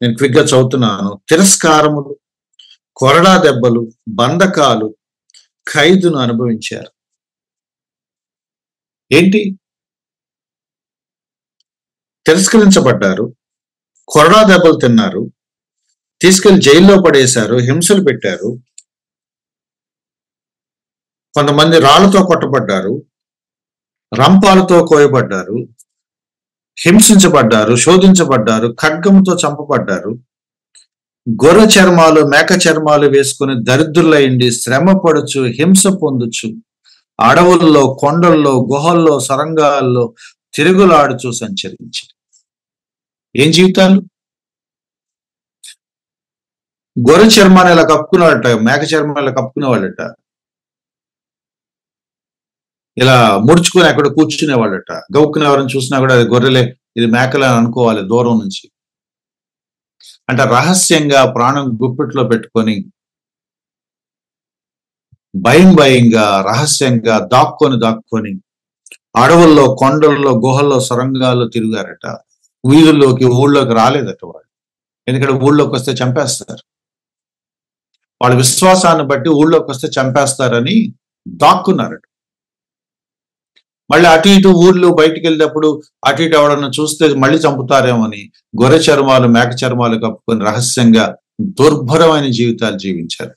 [SPEAKER 2] నేను క్విక్ గా చదువుతున్నాను. తిరస్కారములు, కొరడా దెబ్బలు, బంధకాలు, ఖైదును అనుభవించారు. ఏంటి? తిరస్కరించబడ్డారు, కొరడా దెబ్బలు తిన్నారు, తీసుకెళ్లి జైల్లో పడేశారు, హింసలు పెట్టారు, కొంతమంది రాళ్లతో కొట్టబడ్డారు, రంపాలతో కోయబడ్డారు, హింసించబడ్డారు, శోధించబడ్డారు, ఖడ్గముతో చంపబడ్డారు, గొర్రె చర్మాలు, మేక చర్మాలు వేసుకుని దరిద్రులైండి శ్రమ పడుచు, హింస పొందుచు, అడవుల్లో, కొండల్లో, గుహల్లో, సొరంగాల్లో తిరుగులాడుచు సంచరించి. ఏం జీవితాలు? గొర్రె చర్మాన్ని ఇలా కప్పుకునేవాళ్ళట, మేక చర్మాన్ని ఇలా కప్పుకునేవాళ్ళట, ఇలా ముడుచుకుని అక్కడ కూర్చునేవాళ్ళట. గౌక్కుని ఎవరైనా చూసినా కూడా అది గొర్రెలే, ఇది మేకలే అని అనుకోవాలి దూరం నుంచి. అంటే రహస్యంగా ప్రాణం గుప్పిట్లో పెట్టుకొని భయంగా రహస్యంగా దాక్కొని అడవుల్లో, కొండల్లో, గుహల్లో, సొరంగాల్లో తిరిగారట. వీధుల్లోకి, ఊళ్ళోకి రాలేదట వాళ్ళు. ఎందుకంటే ఊళ్ళోకి వస్తే చంపేస్తారు, వాళ్ళ విశ్వాసాన్ని బట్టి ఊళ్ళోకి వస్తే చంపేస్తారని దాక్కున్నారట. మళ్ళీ అటు ఇటు ఊర్లు బయటికి వెళ్ళేటప్పుడు అటు ఇటు ఎవడన్నా చూస్తే మళ్ళీ చంపుతారేమోని గొర్రె చర్మాలు, మేక చర్మాలు కప్పుకొని రహస్యంగా దుర్భరమైన జీవితాలు జీవించారు.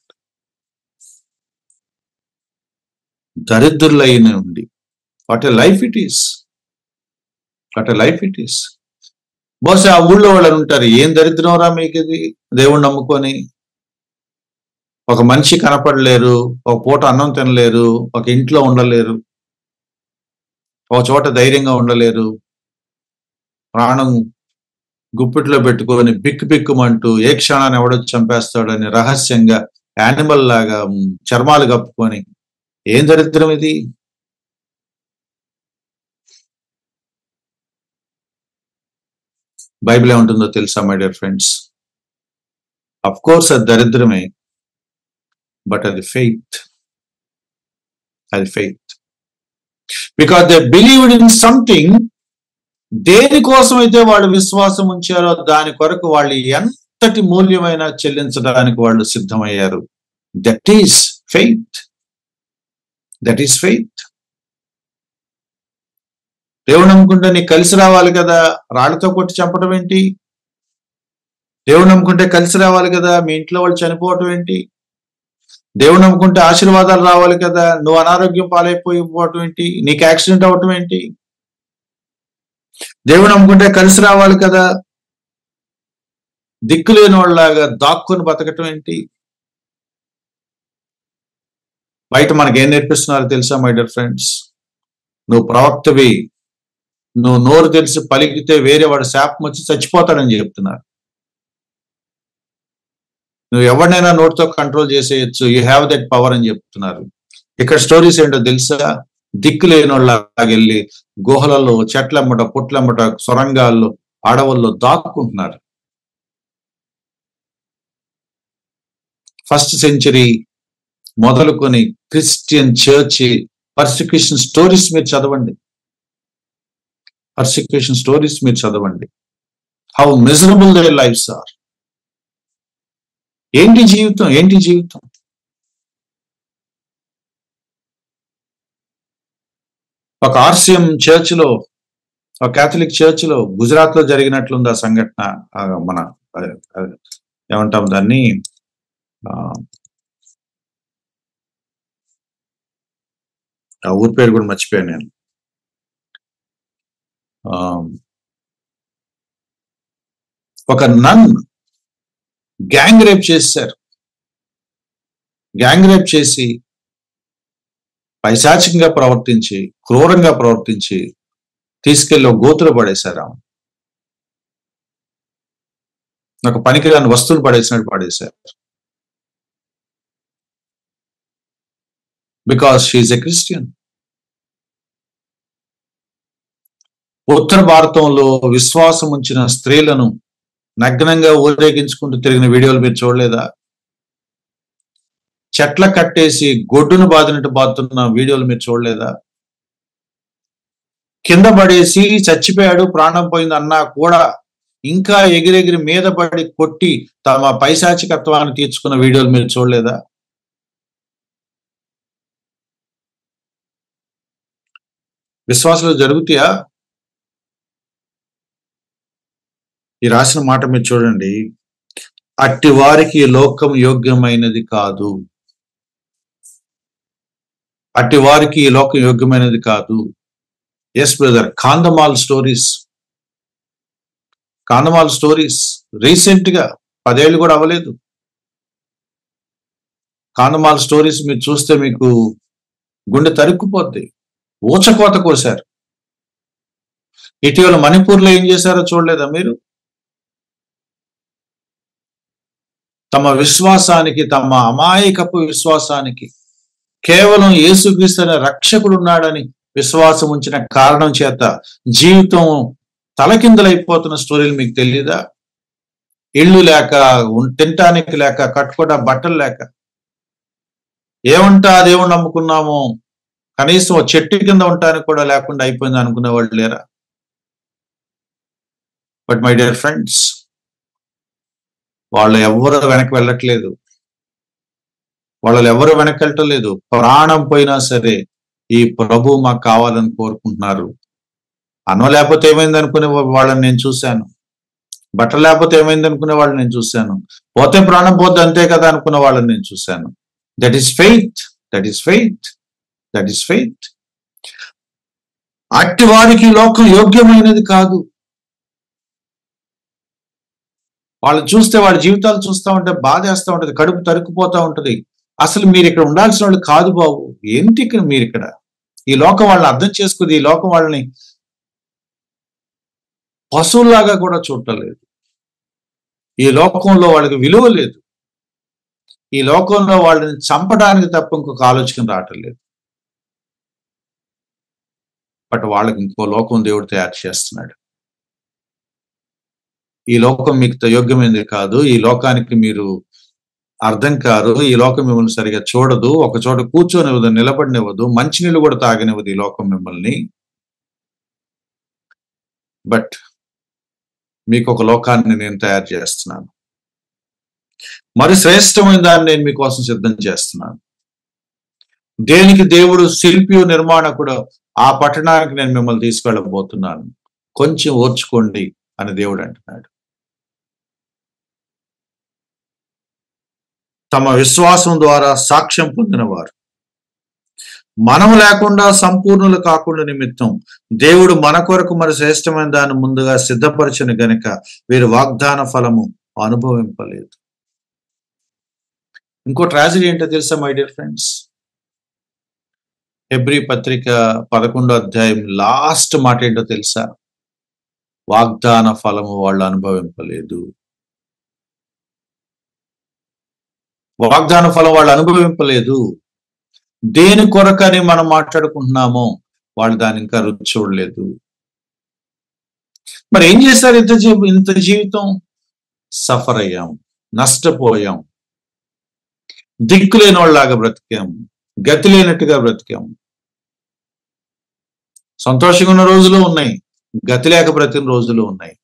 [SPEAKER 2] దరిద్రులైన ఉండి what a life it is, what a life it is. బహుశా ఆ ఊళ్ళో వాళ్ళని ఉంటారు, ఏం దరిద్రం రా మీకు ఇది, దేవుణ్ణి నమ్ముకొని ఒక మనిషి కనపడలేరు, ఒక పూట అన్నం తినలేరు, ఒక ఇంట్లో ఉండలేరు, ఒక చోట ధైర్యంగా ఉండలేరు, ప్రాణం గుప్పిట్లో పెట్టుకొని బిక్కుమంటూ ఏ క్షణాన్ని ఎవడొచ్చి చంపేస్తాడని రహస్యంగా యానిమల్ లాగా చర్మాలు కప్పుకొని. ఏం దరిద్రం ఇది? బైబిల్ ఏముంటుందో తెలుసా my dear friends? Of course అది దరిద్రమే, బట్ అది ఫెయిత్. అది faith. Because they believed in something. దేనికోసం అయితే వాళ్ళు విశ్వాసం ఉంచారో దాని కొరకు వాళ్ళు ఎంతటి మూల్యమైనా చెల్లించడానికి వాళ్ళు సిద్ధమయ్యారు. That is faith. That is faith. దేవుడు నమ్ముకుంటే నీకు కలిసి రావాలి కదా, రాళ్లతో కొట్టి చంపడం ఏంటి? దేవుడు నమ్ముకుంటే కలిసి రావాలి కదా, మీ ఇంట్లో వాళ్ళు చనిపోవటం ఏంటి? దేవుడు నమ్ముకుంటే ఆశీర్వాదాలు రావాలి కదా, నువ్వు అనారోగ్యం పాలైపోవటం ఏంటి? నీకు యాక్సిడెంట్ అవ్వటం ఏంటి? దేవుడు నమ్ముకుంటే కలిసి రావాలి కదా, దిక్కులేని వాళ్ళలాగా దాక్కుని బతకటం ఏంటి? బయట మనకేం నేర్పిస్తున్నారో తెలుసా మై డియర్ ఫ్రెండ్స్? నువ్వు ప్రవక్తవి, నువ్వు నోరు తెలిసి పలికితే వేరే వాడు శాపం వచ్చి చచ్చిపోతాడని చెప్తున్నారు. నువ్వు ఎవరినైనా నోటితో కంట్రోల్ చేసేయచ్చు, యూ హ్యావ్ దట్ పవర్ అని చెప్తున్నారు. ఇక్కడ స్టోరీస్ ఏంటో తెలుసా? దిక్కు లేనోళ్ళకెళ్ళి గుహలలో, చెట్లమ్మట, పుట్లమ్మట, సొరంగాల్లో, అడవుల్లో దాక్కుంటున్నారు. ఫస్ట్ సెంచరీ మొదలుకొని క్రిస్టియన్ చర్చ్ పర్సిక్యూషన్ స్టోరీస్ మీరు చదవండి. పర్సిక్యూషన్ స్టోరీస్ మీరు చదవండి. How miserable their lives are. ఏంటి జీవితం? ఏంటి జీవితం? ఒక ఆర్సిఎం చర్చ్ లో, ఒక క్యాథలిక్ చర్చ్ లో గుజరాత్ లో జరిగినట్లుంది ఆ సంఘటన. మన ఏమంటాం దాన్ని, ఆ ఊరి పేరు కూడా మర్చిపోయాను నేను. ఒక నన్ గ్యాంగ్ రేప్ చేశారు. గ్యాంగ్ రేప్ చేసి పైశాచికంగా ప్రవర్తించి, క్రూరంగా ప్రవర్తించి తీసుకెళ్లి ఒక గోతులో పడేశారు. ఒక పనికిరాని వస్తువులు పడేసినట్టు పడేశారు. Because she is a Christian. ఉత్తర భారతంలో విశ్వాసం ఉంచిన స్త్రీలను నగ్నంగా ఊరేగించుకుంటూ తిరిగిన వీడియోలు మీరు చూడలేదా? చెట్ల కట్టేసి గొడ్డును బాదినట్టు బాదుతున్న వీడియోలు మీరు చూడలేదా? కింద పడేసి చచ్చిపోయాడు, ప్రాణం పోయింది అన్నా కూడా ఇంకా ఎగిరెగిరి మీద పడి కొట్టి తమ పైశాచికత్వాన్ని తీర్చుకున్న వీడియోలు మీరు చూడలేదా? విశ్వాసాలు జరుగుతాయా? ఈ రాసిన మాట మీరు చూడండి, అట్టి వారికి ఈ లోకం యోగ్యమైనది కాదు. అట్టి వారికి ఈ లోకం యోగ్యమైనది కాదు. Yes brother, Kandhamal stories recent గా 10 ఏళ్ళు కూడా అవ్వలేదు. కాందమాల్ స్టోరీస్ మీరు చూస్తే మీకు గుండె తరుక్కుపోద్ది. ఊచకోత కోశారు. ఇటీవల మణిపూర్లో ఏం చేశారో చూడలేదా మీరు? తమ విశ్వాసానికి, తమ అమాయకపు విశ్వాసానికి, కేవలం యేసుక్రీస్తు అనే రక్షకుడు ఉన్నాడని విశ్వాసం ఉంచిన కారణం చేత జీవితం తలకిందలైపోతున్న స్టోరీలు మీకు తెలీదా? ఇళ్ళు లేక, తినటానికి లేక, కట్టుకోవడం బట్టలు లేక, ఏమంటా దేవుణ్ణి నమ్ముకున్నాము, కనీసం చెట్టు కింద ఉండటానికి కూడా లేకుండా అయిపోయింది అనుకునే వాళ్ళు లేరా? బట్ మై డియర్ ఫ్రెండ్స్, వాళ్ళు ఎవరు వెనక్కి వెళ్ళట్లేదు. వాళ్ళు ఎవరు వెనక్కి వెళ్ళటం లేదు. ప్రాణం పోయినా సరే ఈ ప్రభు మాకు కావాలని కోరుకుంటున్నారు. అన్నం లేకపోతే ఏమైంది అనుకునే వాళ్ళని నేను చూశాను. బట్టలు లేకపోతే ఏమైంది అనుకునే వాళ్ళని నేను చూశాను. పోతే ప్రాణం పోతే అంతే కదా అనుకున్న వాళ్ళని నేను చూశాను. That is faith. అట్టి వారికి లోకం యోగ్యమైనది కాదు. వాళ్ళు చూస్తే, వాళ్ళ జీవితాలు చూస్తూ ఉంటే బాధేస్తూ ఉంటది, కడుపు తరుక్కుపోతా ఉంటది. అసలు మీరు ఇక్కడ ఉండాల్సిన వాళ్ళు కాదు బాబు. ఏంటి ఇక్కడ మీరు ఇక్కడ? ఈ లోకం వాళ్ళని అర్థం చేసుకుంది. ఈ లోకం వాళ్ళని పశువుల్లాగా కూడా చూడటం లేదు. ఈ లోకంలో వాళ్ళకి విలువ లేదు. ఈ లోకంలో వాళ్ళని చంపడానికి తప్ప ఇంకొక ఆలోచన రావటం లేదు. బట్ వాళ్ళకి ఇంకో లోకం దేవుడు తయారు చేస్తున్నాడు. ఈ లోకం మీకు యోగ్యమైనది కాదు. ఈ లోకానికి మీరు అర్థం కారు. ఈ లోకం మిమ్మల్ని సరిగా చూడదు. ఒక చోట కూర్చొనివ్వదు, నిలబడినివ్వదు, మంచినీళ్ళు కూడా తాగనివ్వదు ఈ లోకం మిమ్మల్ని. బట్ మీకు ఒక లోకాన్ని నేను తయారు చేస్తున్నాను. మరి శ్రేష్టమైన దాన్ని నేను మీకోసం సిద్ధం చేస్తున్నాను. దేనికి దేవుడు శిల్పి నిర్మాణకుడు, ఆ పట్టణానికి నేను మిమ్మల్ని తీసుకెళ్ళబోతున్నాను. కొంచెం ఓర్చుకోండి అని దేవుడు అంటున్నాడు. తమ విశ్వాసం ద్వారా సాక్ష్యం పొందిన వారు, మనము లేకుండా సంపూర్ణులు కాకుండా నిమిత్తం దేవుడు మన కొరకు మరి శ్రేష్టమైన దాన్ని ముందుగా సిద్ధపరచిన గనుక వీరు వాగ్దాన ఫలము అనుభవింపలేదు. ఇంకో ట్రాజడీ ఏంటో తెలుసా మై డియర్ ఫ్రెండ్స్? హెబ్రీ పత్రిక 11వ అధ్యాయం లాస్ట్ మాట ఏంటో తెలుసా? వాగ్దాన ఫలము వాళ్ళు అనుభవింపలేదు. వాగ్దాన ఫలం వాళ్ళు అనుభవింపలేదు. దేని కొరకని మనం మాట్లాడుకుంటున్నామో వాళ్ళు దాని ఇంకా రుచి చూడలేదు. మరి ఏం చేశారు? ఇంత జీవితం సఫర్ అయ్యాం, నష్టపోయాం, దిక్కు లేని వాళ్ళలాగా బ్రతికాం, గతి లేనట్టుగా బ్రతికాం. సంతోషంగా ఉన్న రోజులు ఉన్నాయి, గతి లేక బ్రతికిన రోజులు ఉన్నాయి.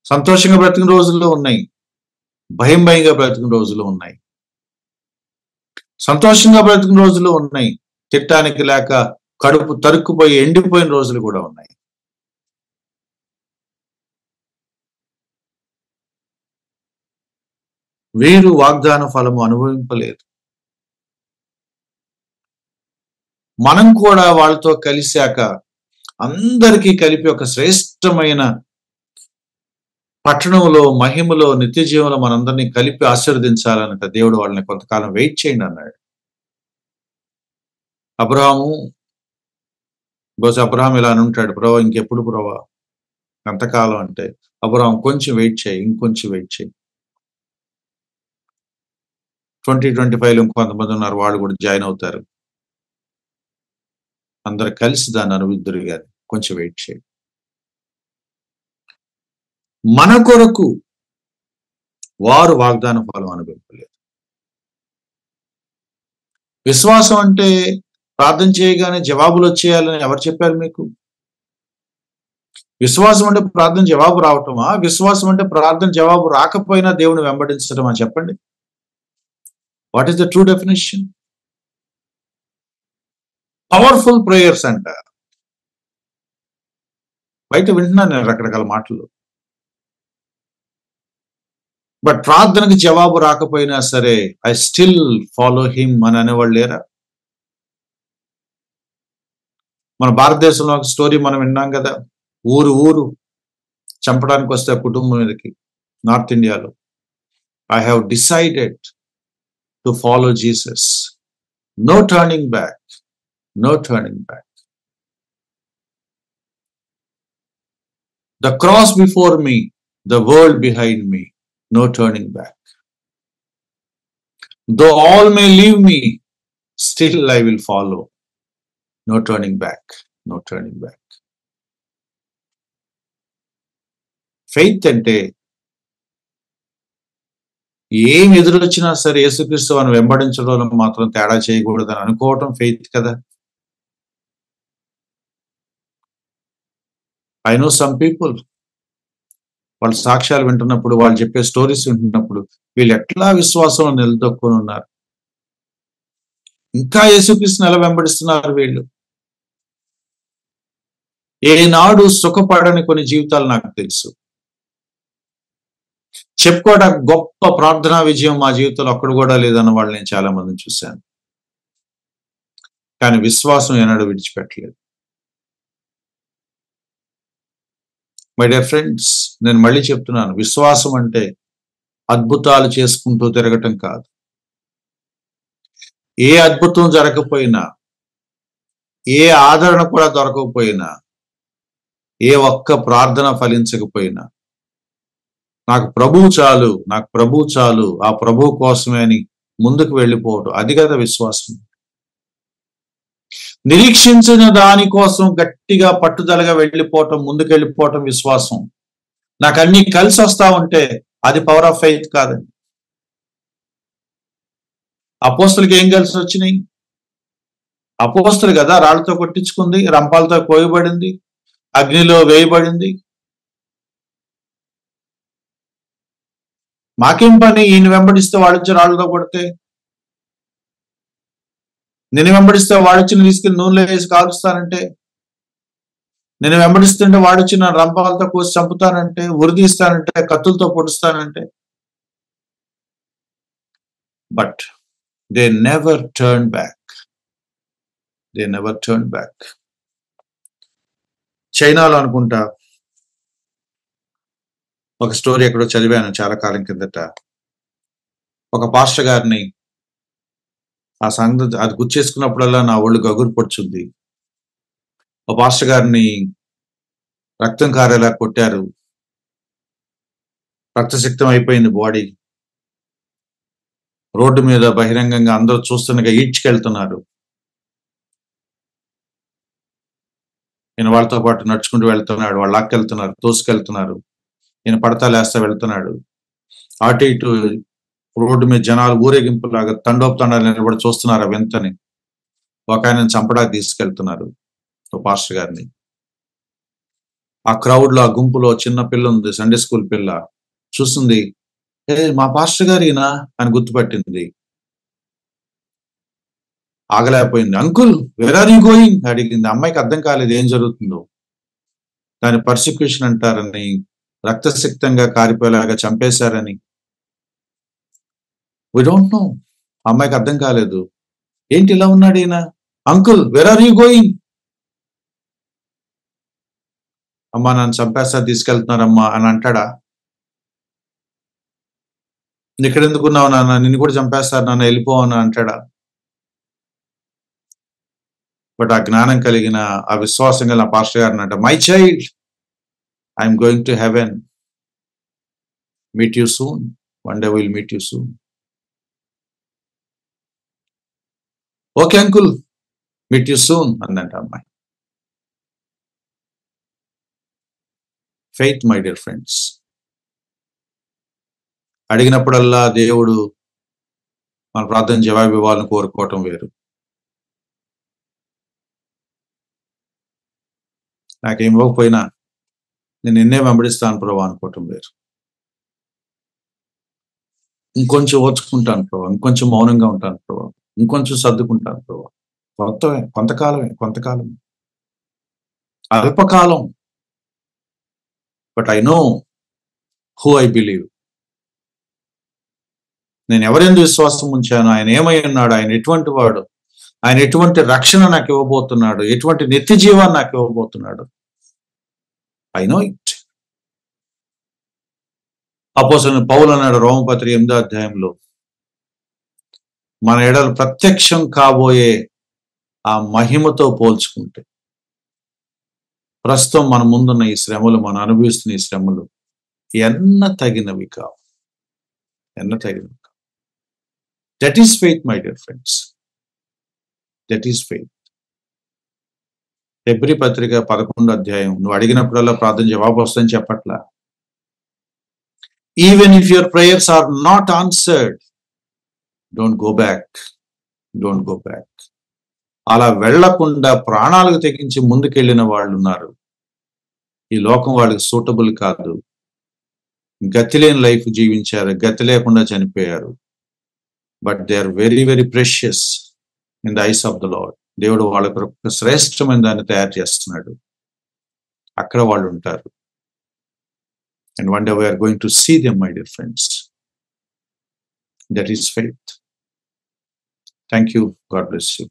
[SPEAKER 2] సంతోషంగా బ్రతికిన రోజులు ఉన్నాయి, భయంగా బ్రతికిన రోజులు ఉన్నాయి. సంతోషంగా బ్రతికిన రోజులు ఉన్నాయి, తిట్టడానికి లేక కడుపు తరుక్కుపోయి ఎండిపోయిన రోజులు కూడా ఉన్నాయి. వీరు వాగ్దాన ఫలము అనుభవింపలేదు. మనం కూడా వాళ్ళతో కలిశాక అందరికీ కలిపి ఒక శ్రేష్టమైన పట్టణంలో, మహిమలో, నిత్య జీవంలో మనందరినీ కలిపి ఆశీర్వదించాలన్నట దేవుడు వాళ్ళని కొంతకాలం వెయిట్ చేయండి అన్నాడు. అబ్రహాం ఇలా అని ఉంటాడు, ప్రభా ఇంకెప్పుడు ప్రభా ఎంతకాలం అంటే, అబ్రహాం కొంచెం వెయిట్ చేయి, ఇంకొంచెం వెయిట్ చేయి. 2025లో ఇంకొంతమంది ఉన్నారు, వాళ్ళు కూడా జాయిన్ అవుతారు. అందరు కలిసి దాన్ని అనుభవిద్దురు గాని కొంచెం వెయిట్ చేయి. మన కొరకు వారు వాగ్దాన ఫలం అనుభవించలేదు. విశ్వాసం అంటే ప్రార్థన చేయగానే జవాబులు వచ్చేయాలని ఎవరు చెప్పారు మీకు? విశ్వాసం అంటే ప్రార్థన జవాబు రావటమా? విశ్వాసం అంటే ప్రార్థన జవాబు రాకపోయినా దేవుని వెంబడించడమా? చెప్పండి. What is the true definition? Powerful prayers అంట. బయట వింటున్నాను నేను రకరకాల మాటలు. బట్ ప్రార్థనకి జవాబు రాకపోయినా సరే ఐ స్టిల్ ఫాలో హిమ్ అని అనేవాళ్ళు లేరా? మన భారతదేశంలో ఒక స్టోరీ మనం విన్నాం కదా, ఊరు చంపడానికి వస్తే కుటుంబం మీదకి నార్త్ ఇండియాలో. I have decided to follow Jesus, no turning back, no turning back. The cross before me, the world behind me, no turning back. Though all may leave me, still I will follow. No turning back, no turning back. Faith అంటే ఏం ఎదురొచ్చినా సరే యేసుక్రీస్తు అని వెంబడించడంలో మాత్రం తేడా చేయకూడదని అనుకోవటం faith కదా. ఐ నో సమ్ పీపుల్, వాళ్ళ సాక్ష్యాలు వింటున్నప్పుడు, వాళ్ళు చెప్పే స్టోరీస్ వింటున్నప్పుడు వీళ్ళు ఎట్లా విశ్వాసంలో నిలదొక్కుని ఉన్నారు, ఇంకా యేసుక్రీస్తుని ఎలా వెంబడిస్తున్నారు వీళ్ళు. ఏనాడు సుఖపడని కొన్ని జీవితాలు నాకు తెలుసు. చెప్పుకోవడానికి గొప్ప ప్రార్థనా విజయం మా జీవితంలో అక్కడ కూడా లేదన్న వాళ్ళు నేను చాలా మందిని చూశాను. కానీ విశ్వాసం ఏనాడు విడిచిపెట్టలేదు. మై డియర్ ఫ్రెండ్స్, నేను మళ్ళీ చెప్తున్నాను, విశ్వాసం అంటే అద్భుతాలు చేసుకుంటూ తిరగటం కాదు. ఏ అద్భుతం జరగకపోయినా, ఏ ఆదరణ కూడా దొరకకపోయినా, ఏ ఒక్క ప్రార్థన ఫలించకపోయినా నాకు ప్రభువు చాలు, నాకు ప్రభువు చాలు, ఆ ప్రభువు కోసమే అని ముందుకు వెళ్ళిపోవటం, అది కదా విశ్వాసం. నిరీక్షించిన దానికోసం గట్టిగా పట్టుదలగా వెళ్ళిపోవటం, ముందుకు వెళ్ళిపోవటం విశ్వాసం. నాకు అన్ని కలిసి వస్తా ఉంటే అది పవర్ ఆఫ్ ఫెయిత్ కాదండి. అపోస్తలుకి ఏం కలిసి వచ్చినాయి? అపోస్తలు కదా రాళ్లతో కొట్టించుకుంది, రంపాలతో కోయబడింది, అగ్నిలో వేయబడింది. మాకేం పని? ఈయన వెంబడిస్తే వాడొచ్చి రాళ్ళతో కొడితే, నేను వెంబడిస్తే వాడొచ్చి తీసుకెళ్ళి నూనెలో వేసి కాలుస్తానంటే, నేను వెంబడిస్తుంటే వాడొచ్చి నా రంపాలతో కోసి చంపుతానంటే, ఉరిదీస్తానంటే, కత్తులతో పొడుస్తానంటే. But they never turn back, they never turn back. చైనాలో అనుకుంటా ఒక స్టోరీ ఎక్కడో చదివాను చాలా కాలం కిందట. ఒక పాస్టర్ గారిని, ఆ సంగతి అది గుర్చేసుకున్నప్పుడల్లా నా ఒళ్ళు గగురు పొడుచుంది. ఒక పాస్టర్ గారిని రక్తం కారేలా కొట్టారు, రక్తసిక్తం అయిపోయింది బాడీ. రోడ్డు మీద బహిరంగంగా అందరూ చూస్తుండగా ఈడ్చుకెళ్తున్నారు. ఈయన వాళ్ళతో పాటు నడుచుకుంటూ వెళ్తున్నాడు, వాళ్ళు లాక్కెళ్తున్నారు, తోసుకెళ్తున్నారు. ఈయన పడతా లేస్తా వెళ్తున్నాడు. అటు ఇటు రోడ్డు మీద జనాలు ఊరేగింపులాగా తండోపతండాలు నిలబడి చూస్తున్నారు ఆ వింతని. ఒక ఆయన చంపడానికి తీసుకెళ్తున్నారు ఒక పాస్టర్ గారిని. ఆ క్రౌడ్ లో, ఆ గుంపులో చిన్న పిల్ల ఉంది, సండే స్కూల్ పిల్ల. చూస్తుంది, మా పాస్టర్ గారు ఈయన అని గుర్తుపట్టింది. ఆగలేకపోయింది. Uncle where are you going అడిగింది. అమ్మాయికి అర్థం కాలేదు ఏం జరుగుతుందో. దాని పర్సిక్యూషన్ అంటారని, రక్తసిక్తంగా కారిపోయేలాగా చంపేశారని. We don't know. అమ్మాయికి అర్థం కాలేదు. ఏంటి ఇలా ఉన్నాడు ఈయన? Uncle where are you going? అమ్మా నన్ను చంపేస్తా తీసుకెళ్తున్నారమ్మా అని అంటాడా? ఇక్కడ ఎందుకున్నావు నాన్న, నిన్ను కూడా చంపేస్తారు నాన్న, వెళ్ళిపోవని అంటాడా? బట్ ఆ జ్ఞానం కలిగిన, ఆ విశ్వాసం కలిగిన పాస్టర్ గారిని అంట, my child, I'm going to heaven, meet you soon, one day will meet you soon. Okay uncle, meet you soon అందంట అమ్మాయి. Faith my dear friends. అడిగినప్పుడల్లా దేవుడు మన ప్రార్థన జవాబు ఇవ్వాలని కోరుకోవటం వేరు. నాకేం ఇవ్వకపోయినా నేను నిన్నే వెంబడిస్తాను ప్రభా అనుకోవటం వేరు. ఇంకొంచెం ఓర్చుకుంటాను ప్రభా, ఇంకొంచెం మౌనంగా ఉంటాను ప్రభా, ఇంకొంచెం సర్దుకుంటాను ప్రభా. కొంతకాలమే అల్పకాలం. But I know who I believe. నేను ఎవరెందు విశ్వాసం ఉంచాను, ఆయన ఏమై ఉన్నాడు, ఆయన ఎటువంటి వాడు, ఆయన ఎటువంటి రక్షణ నాకు ఇవ్వబోతున్నాడు, ఎటువంటి నిత్య జీవాన్ని నాకు ఇవ్వబోతున్నాడు. I know it. అపోస్తలుడైన పౌలు అన్నాడు రోమపత్రిక 8వ అధ్యాయంలో, మన ఎడలు ప్రత్యక్షం కాబోయే ఆ మహిమతో పోల్చుకుంటే ప్రస్తుతం మన ముందున్న ఈ శ్రమలు, మనం అనుభవిస్తున్న ఈ శ్రమలు ఎన్న తగినవి కావు. That is faith my dear friends, that is faith. హెబ్రీ పత్రిక 11వ అధ్యాయం, నువ్వు అడిగినప్పుడల్లా ప్రార్థన జవాబు వస్తుందని చెప్పట్లా. Even if your prayers are not answered, don't go back. అలా వెళ్లకుండా ప్రాణాలకు తెగించి ముందుకెళ్ళిన వాళ్ళు ఉన్నారు. ఈ లోకం వాళ్ళకి సూటబుల్ కాదు. గతి లేని లైఫ్ జీవించారు, గతి లేకుండా చనిపోయారు. But they are very very precious in the eyes of the Lord. దేవుడు వాళ్ళకు ఒక శ్రేష్టమైన దాన్ని తయారు చేస్తున్నాడు. అక్కడ వాళ్ళు ఉంటారు. And one day we are going to see them, my dear friends. That is faith. Thank you. God bless you.